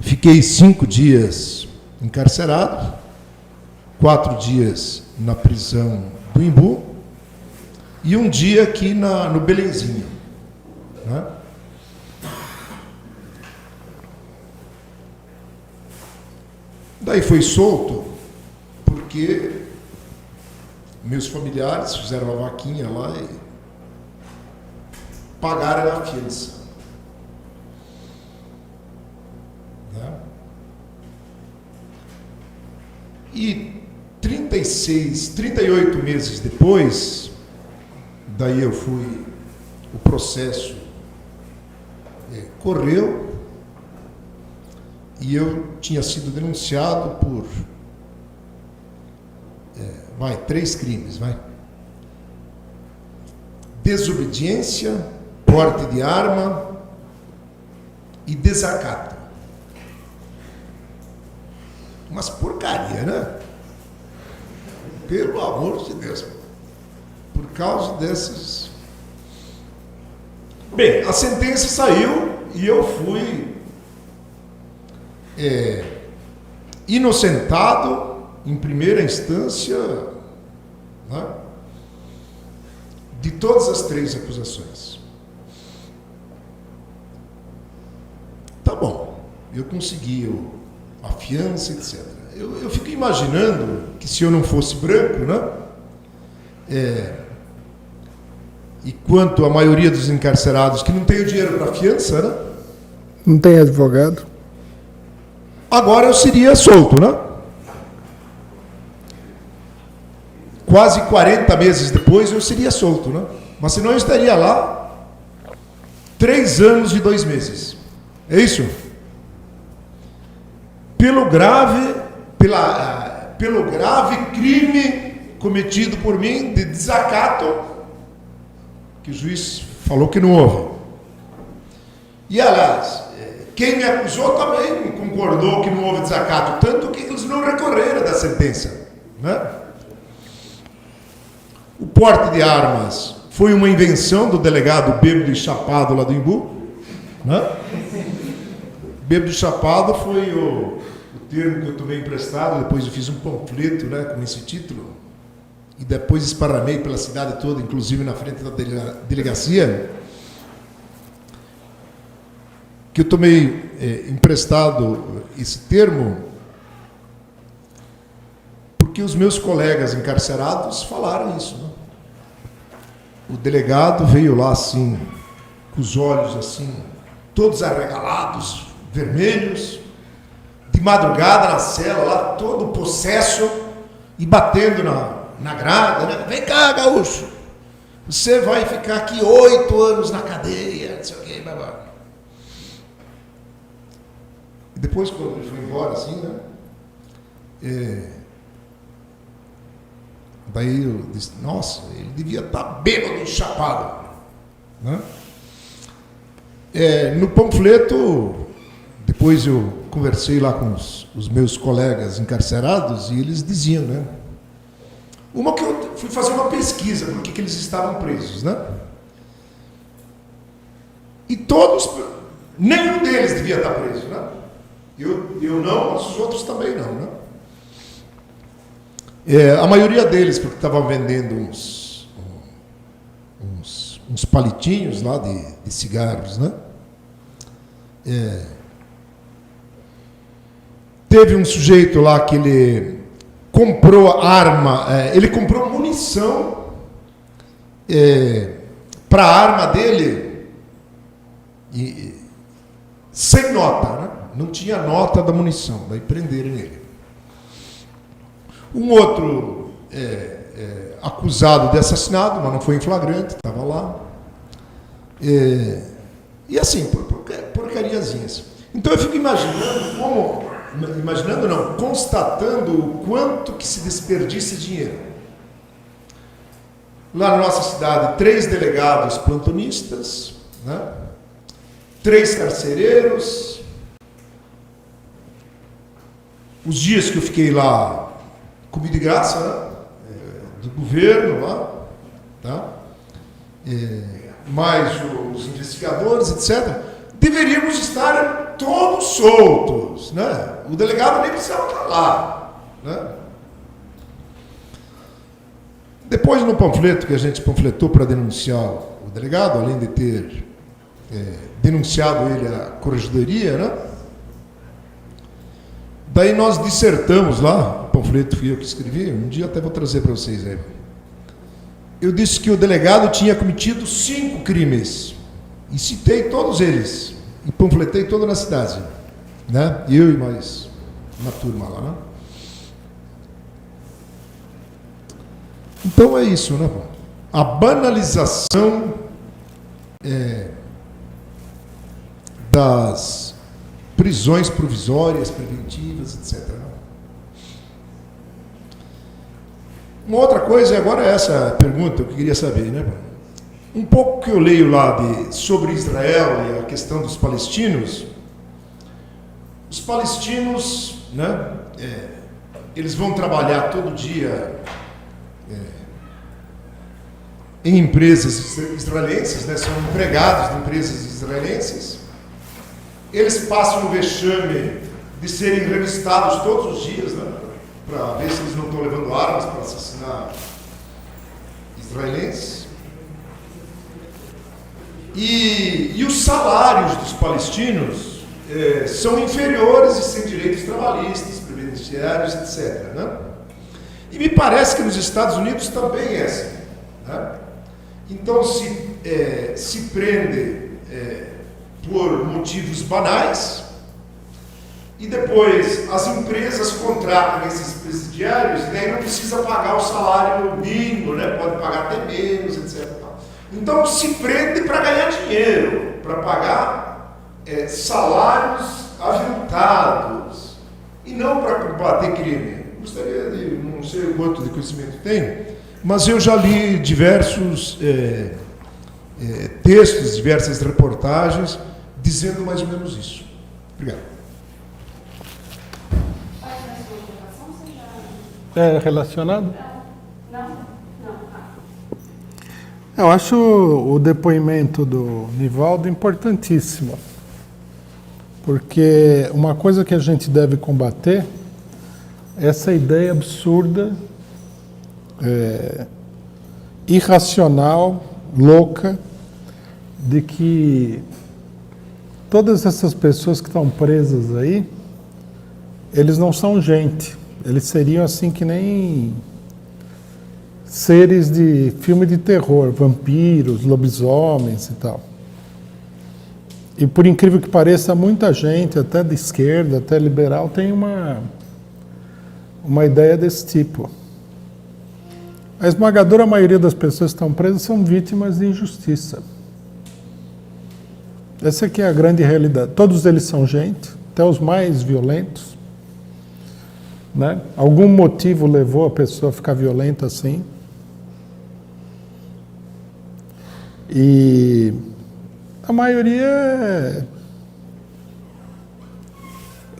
Fiquei 5 dias encarcerado, 4 dias na prisão do Imbu e 1 dia aqui no Belenzinho, né? Daí foi solto porque meus familiares fizeram uma vaquinha lá e pagaram a fiança. Né? E 38 meses depois, daí eu fui, o processo correu e eu tinha sido denunciado por 3 crimes, desobediência, porte de arma e desacato. Umas porcaria, né? Pelo amor de Deus. Por causa desses... Bem, a sentença saiu e eu fui inocentado em primeira instância, né, de todas as 3 acusações. Tá bom, eu consegui a fiança, etc. Eu fico imaginando que se eu não fosse branco, né, e quanto a maioria dos encarcerados que não tem o dinheiro para fiança, né, Não tem advogado? agora eu seria solto, né? Quase 40 meses depois eu seria solto, né? Mas senão eu estaria lá 3 anos e 2 meses. É isso? Pelo grave crime cometido por mim de desacato, que o juiz falou que não houve. E, aliás, quem me acusou também concordou que não houve desacato, tanto que eles não recorreram da sentença, né? O porte de armas foi uma invenção do delegado bêbado e chapado lá do Imbu, né? Bêbado e chapado foi o termo que eu tomei emprestado, depois eu fiz um panfleto, né, com esse título, e depois esparramei pela cidade toda, inclusive na frente da delegacia, que eu tomei emprestado esse termo porque os meus colegas encarcerados falaram isso, né? O delegado veio lá assim, com os olhos assim, todos arregalados, vermelhos, de madrugada na cela lá, todo possesso, e batendo na grada, né? Vem cá, gaúcho, você vai ficar aqui 8 anos na cadeia, não sei o que, babá. E depois, quando ele foi embora, assim, né? Daí eu disse, nossa, ele devia estar bêbado e chapado, né? No panfleto, depois eu conversei lá com os meus colegas encarcerados e eles diziam, né? Uma que eu fui fazer uma pesquisa, por que eles estavam presos, né? E todos, nenhum deles devia estar preso, né? Eu não, mas os outros também não, né? A maioria deles, porque estavam vendendo uns palitinhos lá de cigarros, né? teve um sujeito lá que ele comprou arma, ele comprou munição para a arma dele sem nota, né? Não tinha nota da munição, daí prenderam ele. Um outro acusado de assassinato, mas não foi em flagrante, estava lá. E assim, porcariazinhas. Então eu fico constatando o quanto que se desperdiça dinheiro. Lá na nossa cidade, 3 delegados plantonistas, né? 3 carcereiros. Os dias que eu fiquei lá, comi de graça, né? Do governo lá, tá? Mais os investigadores, etc. Deveríamos estar todos soltos, né? O delegado nem precisava estar lá, né? Depois, no panfleto que a gente panfletou para denunciar o delegado, além de ter denunciado ele à corregedoria, né? Daí nós dissertamos lá, o panfleto fui eu que escrevi, um dia até vou trazer para vocês aí. Eu disse que o delegado tinha cometido 5 crimes, e citei todos eles, e panfletei toda na cidade, né? Eu e mais uma turma lá, né? Então é isso, né? A banalização das prisões provisórias, preventivas, etc. Uma outra coisa, agora essa pergunta que eu queria saber, né? Um pouco que eu leio lá sobre Israel e a questão dos palestinos, os palestinos, né? Eles vão trabalhar todo dia em empresas israelenses, né? São empregados de empresas israelenses. Eles passam o vexame de serem revistados todos os dias, né? Para ver se eles não estão levando armas para assassinar israelenses. E os salários dos palestinos são inferiores e sem direitos trabalhistas, previdenciários, etc. Né? E me parece que nos Estados Unidos também é assim. Né? Então se prende por motivos banais, e depois as empresas contratam esses presidiários, e daí não precisa pagar o salário mínimo, né? Pode pagar até menos, etc. Então se prende para ganhar dinheiro, para pagar salários aviltados, e não para combater crime. Gostaria de, não sei o quanto de conhecimento tem, mas eu já li diversos textos, diversas reportagens, dizendo mais ou menos isso. Obrigado. É relacionado? Não. Eu acho o depoimento do Nivaldo importantíssimo, porque uma coisa que a gente deve combater é essa ideia absurda, irracional, louca, de que todas essas pessoas que estão presas aí, eles não são gente. Eles seriam assim que nem seres de filme de terror, vampiros, lobisomens e tal. E por incrível que pareça, muita gente, até de esquerda, até liberal, tem uma ideia desse tipo. A esmagadora maioria das pessoas que estão presas são vítimas de injustiça. Essa aqui é a grande realidade. Todos eles são gente, até os mais violentos. Né? Algum motivo levou a pessoa a ficar violenta assim. E a maioria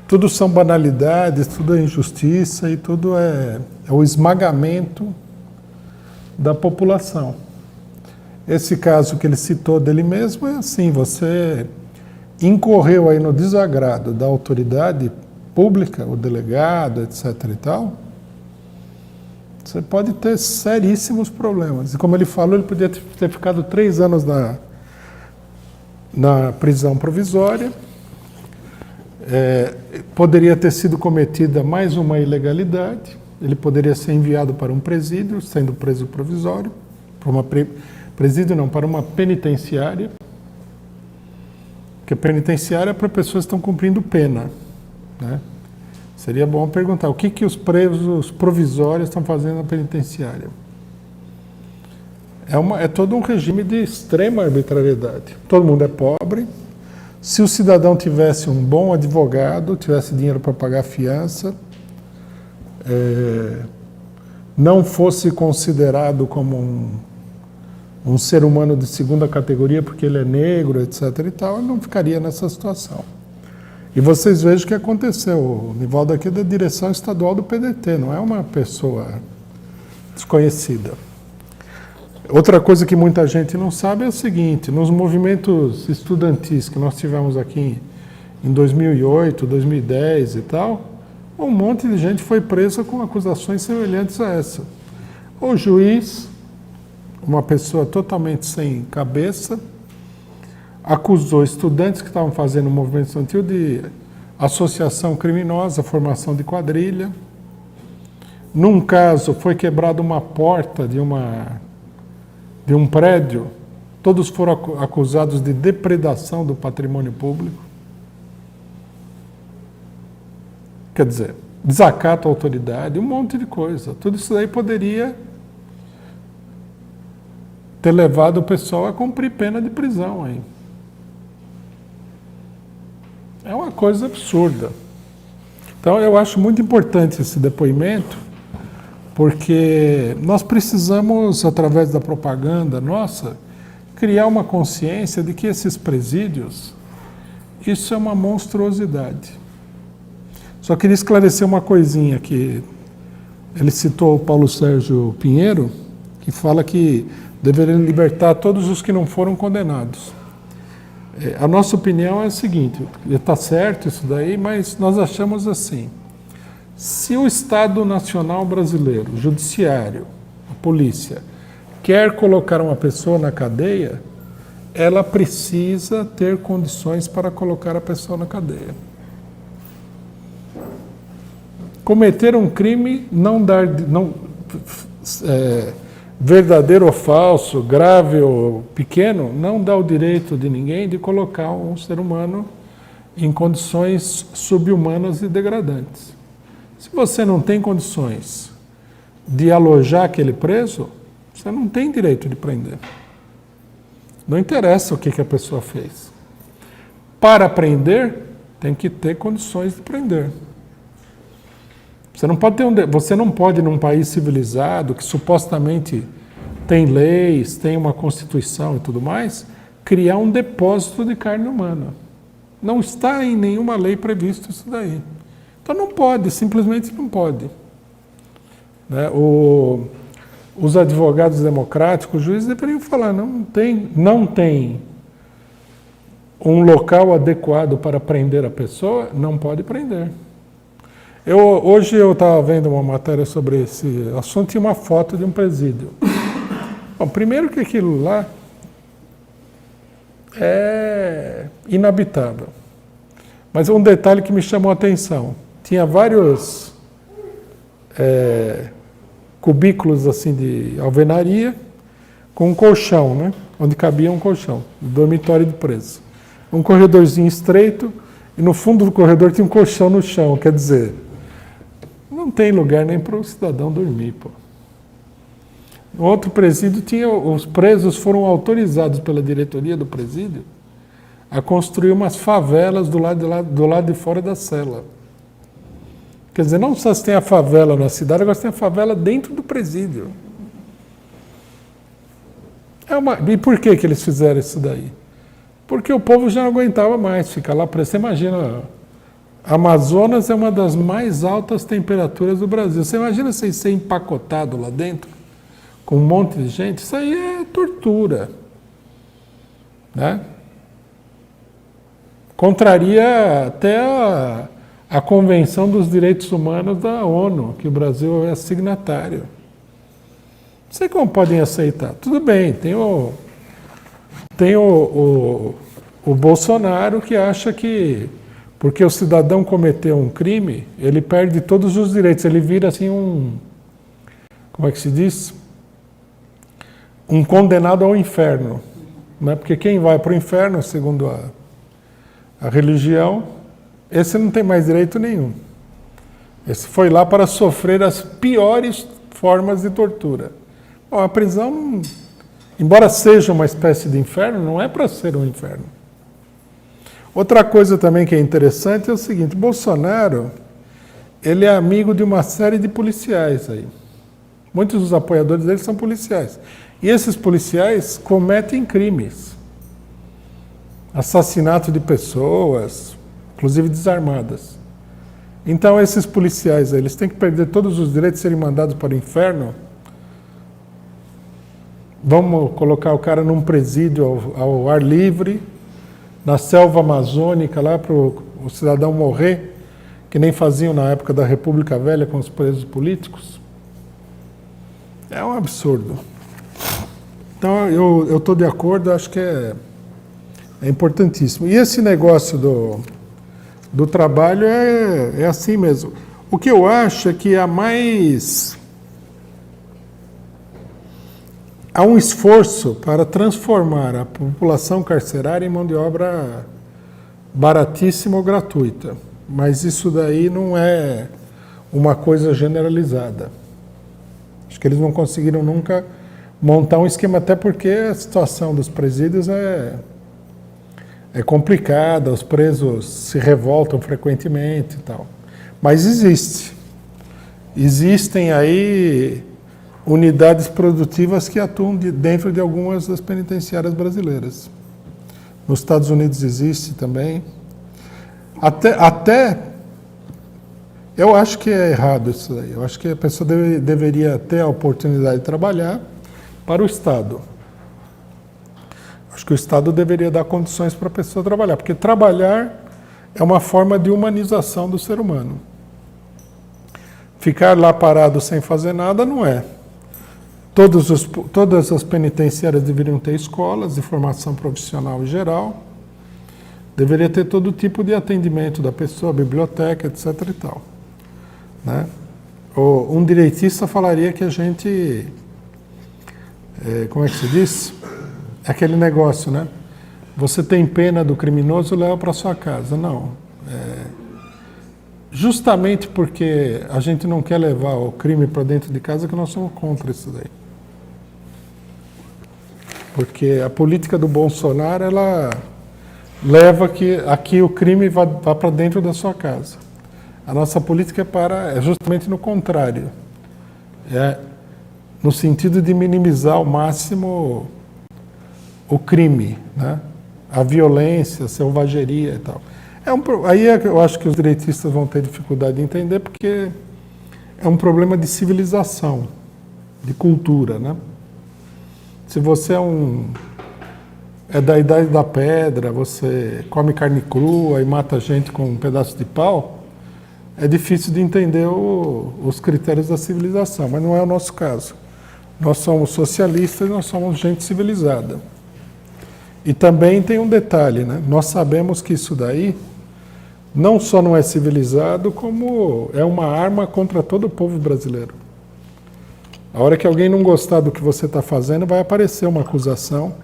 tudo são banalidades, tudo é injustiça e tudo é o esmagamento da população. Esse caso que ele citou dele mesmo é assim: você incorreu aí no desagrado da autoridade pública, o delegado, etc. e tal, você pode ter seríssimos problemas. E como ele falou, ele podia ter ficado 3 anos na prisão provisória, Poderia ter sido cometida mais uma ilegalidade, ele poderia ser enviado para um presídio, sendo preso provisório, para uma penitenciária, porque penitenciária é para pessoas que estão cumprindo pena, né? Seria bom perguntar o que os presos provisórios estão fazendo na penitenciária. É todo um regime de extrema arbitrariedade. Todo mundo é pobre. Se o cidadão tivesse um bom advogado, tivesse dinheiro para pagar fiança, não fosse considerado como um ser humano de segunda categoria porque ele é negro, etc. e tal, ele não ficaria nessa situação. E vocês vejam o que aconteceu. O Nivaldo aqui é da direção estadual do PDT, não é uma pessoa desconhecida. Outra coisa que muita gente não sabe é o seguinte: nos movimentos estudantis que nós tivemos aqui em 2008, 2010 e tal, um monte de gente foi presa com acusações semelhantes a essa. O juiz, uma pessoa totalmente sem cabeça, acusou estudantes que estavam fazendo o movimento estudantil de associação criminosa, formação de quadrilha. Num caso, foi quebrada uma porta de um prédio, todos foram acusados de depredação do patrimônio público. Quer dizer, desacato à autoridade, um monte de coisa. Tudo isso aí poderia ter levado o pessoal a cumprir pena de prisão aí. É uma coisa absurda. Então, eu acho muito importante esse depoimento, porque nós precisamos, através da propaganda nossa, criar uma consciência de que esses presídios, isso é uma monstruosidade. Só queria esclarecer uma coisinha que ele citou o Paulo Sérgio Pinheiro, que fala que deveriam libertar todos os que não foram condenados. A nossa opinião é a seguinte: está certo isso daí, mas nós achamos assim: se o Estado Nacional Brasileiro, o Judiciário, a Polícia, quer colocar uma pessoa na cadeia, ela precisa ter condições para colocar a pessoa na cadeia. Cometer um crime, verdadeiro ou falso, grave ou pequeno, não dá o direito de ninguém de colocar um ser humano em condições subhumanas e degradantes. Se você não tem condições de alojar aquele preso, você não tem direito de prender. Não interessa o que a pessoa fez. Para prender, tem que ter condições de prender. Você não pode, num país civilizado, que supostamente tem leis, tem uma Constituição e tudo mais, criar um depósito de carne humana. Não está em nenhuma lei previsto isso daí. Então não pode, simplesmente não pode. Né? Os advogados democráticos, os juízes deveriam falar, não tem um local adequado para prender a pessoa, não pode prender. Hoje eu estava vendo uma matéria sobre esse assunto, tinha uma foto de um presídio. Bom, primeiro que aquilo lá é inabitável. Mas um detalhe que me chamou a atenção, tinha vários cubículos assim de alvenaria com um colchão, né? Onde cabia um colchão, um dormitório de preso. Um corredorzinho estreito e no fundo do corredor tinha um colchão no chão, quer dizer, não tem lugar nem para o cidadão dormir, pô. No outro presídio os presos foram autorizados pela diretoria do presídio a construir umas favelas do lado de fora da cela. Quer dizer, não só se tem a favela na cidade, agora se tem a favela dentro do presídio. E por que eles fizeram isso daí? Porque o povo já não aguentava mais ficar lá preso. Você imagina, Amazonas é uma das mais altas temperaturas do Brasil. Você imagina você ser empacotado lá dentro, com um monte de gente? Isso aí é tortura. Né? Contraria até a Convenção dos Direitos Humanos da ONU, que o Brasil é signatário. Não sei como podem aceitar. Tudo bem, tem o Bolsonaro que acha que Porque o cidadão cometeu um crime, ele perde todos os direitos, ele vira assim como é que se diz? Um condenado ao inferno. Né? Porque quem vai para o inferno, segundo a religião, esse não tem mais direito nenhum. Esse foi lá para sofrer as piores formas de tortura. Bom, a prisão, embora seja uma espécie de inferno, não é para ser um inferno. Outra coisa também que é interessante é o seguinte, Bolsonaro, ele é amigo de uma série de policiais aí. Muitos dos apoiadores dele são policiais. E esses policiais cometem crimes. Assassinato de pessoas, inclusive desarmadas. Então esses policiais, eles têm que perder todos os direitos de serem mandados para o inferno. Vamos colocar o cara num presídio ao ar livre, na selva amazônica, lá para o cidadão morrer, que nem faziam na época da República Velha com os presos políticos. É um absurdo. Então eu estou de acordo, acho que é importantíssimo. E esse negócio do trabalho é assim mesmo. O que eu acho é que há um esforço para transformar a população carcerária em mão de obra baratíssima ou gratuita. Mas isso daí não é uma coisa generalizada. Acho que eles não conseguiram nunca montar um esquema, até porque a situação dos presídios é complicada, os presos se revoltam frequentemente e tal. Mas existem aí unidades produtivas que atuam dentro de algumas das penitenciárias brasileiras. Nos Estados Unidos existe também. Até eu acho que é errado isso aí. Eu acho que a pessoa deveria ter a oportunidade de trabalhar para o Estado. Acho que o Estado deveria dar condições para a pessoa trabalhar, porque trabalhar é uma forma de humanização do ser humano. Ficar lá parado sem fazer nada não é. Todas as penitenciárias deveriam ter escolas de formação profissional em geral, deveria ter todo tipo de atendimento da pessoa, biblioteca, etc. e tal. Né? Um direitista falaria que a gente, como é que se diz? É aquele negócio, né? Você tem pena do criminoso, leva para sua casa. Não. Justamente porque a gente não quer levar o crime para dentro de casa que nós somos contra isso daí. Porque a política do Bolsonaro, ela leva que aqui o crime vá para dentro da sua casa. A nossa política é justamente no contrário. No sentido de minimizar ao máximo o crime, né? A violência, a selvageria e tal. Aí eu acho que os direitistas vão ter dificuldade de entender, porque é um problema de civilização, de cultura, né? Se você é da idade da pedra, você come carne crua e mata gente com um pedaço de pau, é difícil de entender os critérios da civilização, mas não é o nosso caso. Nós somos socialistas, nós somos gente civilizada. E também tem um detalhe, né? Nós sabemos que isso daí não só não é civilizado, como é uma arma contra todo o povo brasileiro. A hora que alguém não gostar do que você está fazendo, vai aparecer uma acusação,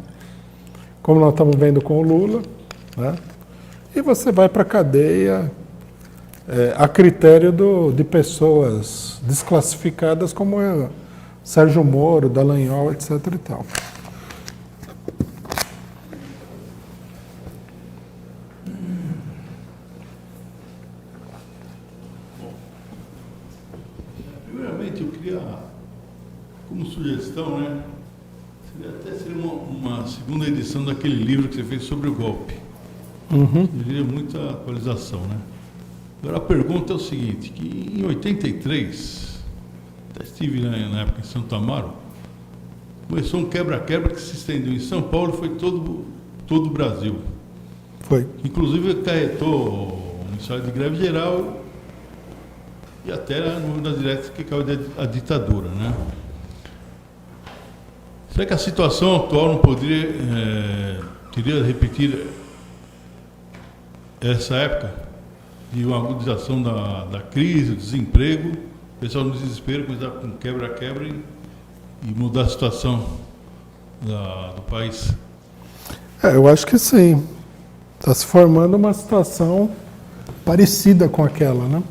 como nós estamos vendo com o Lula, né? E você vai para a cadeia a critério de pessoas desclassificadas como Sérgio Moro, Dallagnol, etc. e tal. Primeiramente, eu queria, como sugestão, né, seria uma segunda edição daquele livro que você fez sobre o golpe. Seria muita atualização, né? Agora a pergunta é o seguinte, que em 83, até estive na época em Santo Amaro, começou um quebra-quebra que se estendeu em São Paulo e foi todo o Brasil. Foi. Inclusive acarretou um ensaio de greve geral e até nas diretas que caiu a ditadura, né? Será que a situação atual não poderia teria repetir essa época? de uma agudização da crise, do desemprego, o pessoal no desespero, começar com quebra-quebra e mudar a situação do país. Eu acho que sim. Está se formando uma situação parecida com aquela, né?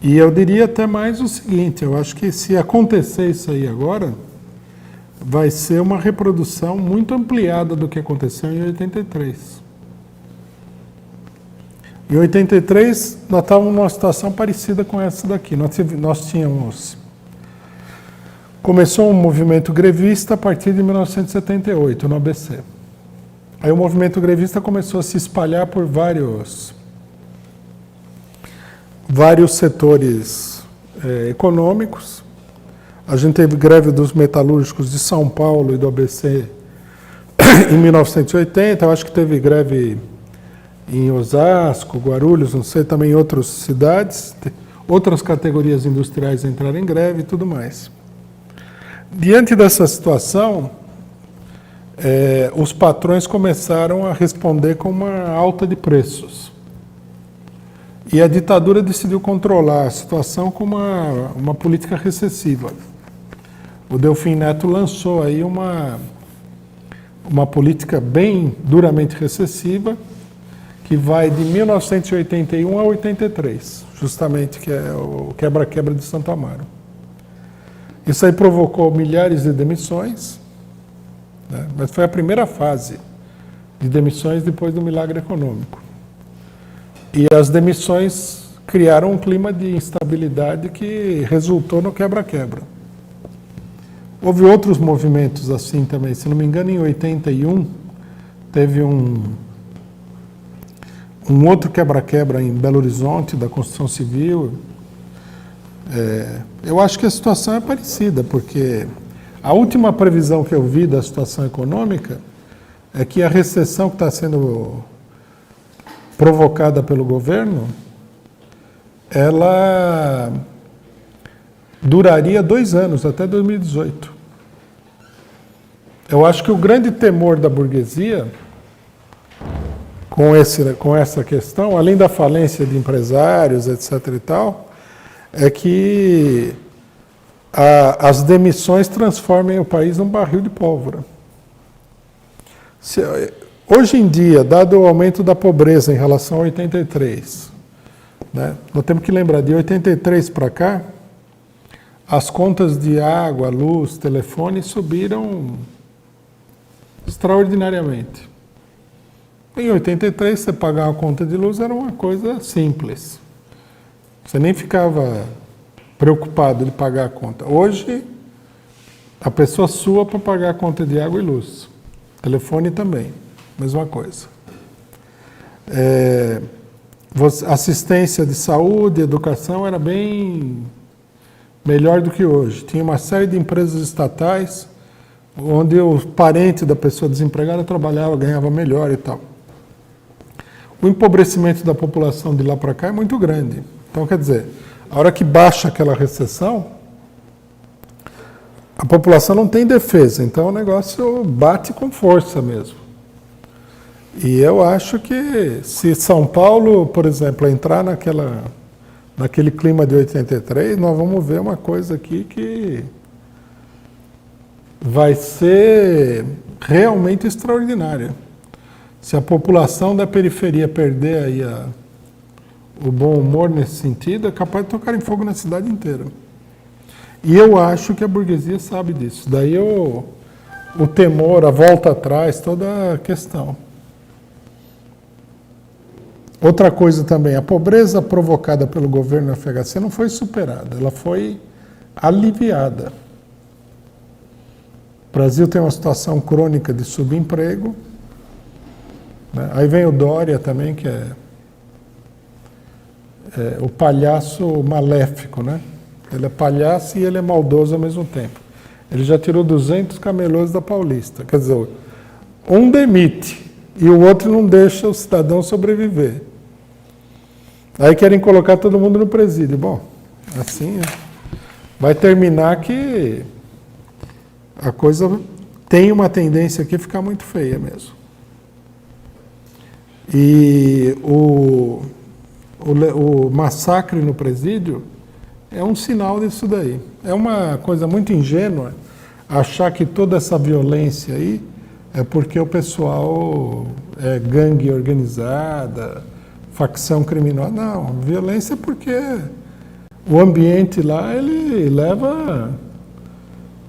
E eu diria até mais o seguinte, eu acho que se acontecer isso aí agora, vai ser uma reprodução muito ampliada do que aconteceu em 83. Em 83, nós estávamos numa situação parecida com essa daqui. Nós tínhamos... Começou um movimento grevista a partir de 1978, no ABC. Aí o movimento grevista começou a se espalhar por vários setores econômicos. A gente teve greve dos metalúrgicos de São Paulo e do ABC em 1980. Eu acho que teve greve em Osasco, Guarulhos, não sei, também em outras cidades. Outras categorias industriais entraram em greve e tudo mais. Diante dessa situação, os patrões começaram a responder com uma alta de preços. E a ditadura decidiu controlar a situação com uma política recessiva. O Delfim Neto lançou aí uma política bem duramente recessiva, que vai de 1981 a 83, justamente, que é o quebra-quebra de Santo Amaro. Isso aí provocou milhares de demissões, né? Mas foi a primeira fase de demissões depois do milagre econômico. E as demissões criaram um clima de instabilidade que resultou no quebra-quebra. Houve outros movimentos assim também. Se não me engano, em 81, teve um outro quebra-quebra em Belo Horizonte, da construção civil. Eu acho que a situação é parecida, porque a última previsão que eu vi da situação econômica é que a recessão que está sendo provocada pelo governo, ela duraria 2 anos, até 2018. Eu acho que o grande temor da burguesia com essa questão, além da falência de empresários, etc. e tal, é que as demissões transformem o país num barril de pólvora. Hoje em dia, dado o aumento da pobreza em relação a 83, né, nós temos que lembrar, de 83 para cá, as contas de água, luz, telefone subiram extraordinariamente. Em 83, você pagar uma conta de luz era uma coisa simples. Você nem ficava preocupado de pagar a conta. Hoje, a pessoa sua para pagar a conta de água e luz. Telefone também, mesma coisa. Assistência de saúde, educação era bem melhor do que hoje. Tinha uma série de empresas estatais onde o parente da pessoa desempregada trabalhava, ganhava melhor e tal. O empobrecimento da população de lá para cá é muito grande. Então, quer dizer, a hora que baixa aquela recessão, a população não tem defesa, então o negócio bate com força mesmo. E eu acho que se São Paulo, por exemplo, entrar naquele clima de 83, nós vamos ver uma coisa aqui que vai ser realmente extraordinária. Se a população da periferia perder aí o bom humor nesse sentido, é capaz de tocar em fogo na cidade inteira. E eu acho que a burguesia sabe disso. Daí o temor, a volta atrás, toda a questão. Outra coisa também, a pobreza provocada pelo governo FHC não foi superada, ela foi aliviada. O Brasil tem uma situação crônica de subemprego, né? Aí vem o Dória também, que é o palhaço maléfico, né? Ele é palhaço e ele é maldoso ao mesmo tempo. Ele já tirou 200 camelôs da Paulista. Quer dizer, um demite e o outro não deixa o cidadão sobreviver. Aí querem colocar todo mundo no presídio. Bom, assim vai terminar que a coisa tem uma tendência aqui a ficar muito feia mesmo. E o massacre no presídio é um sinal disso daí. É uma coisa muito ingênua achar que toda essa violência aí é porque o pessoal é gangue organizada, facção criminosa. Não, violência é porque o ambiente lá, ele leva...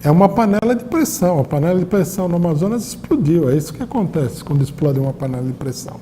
É uma panela de pressão. A panela de pressão no Amazonas explodiu. É isso que acontece quando explode uma panela de pressão.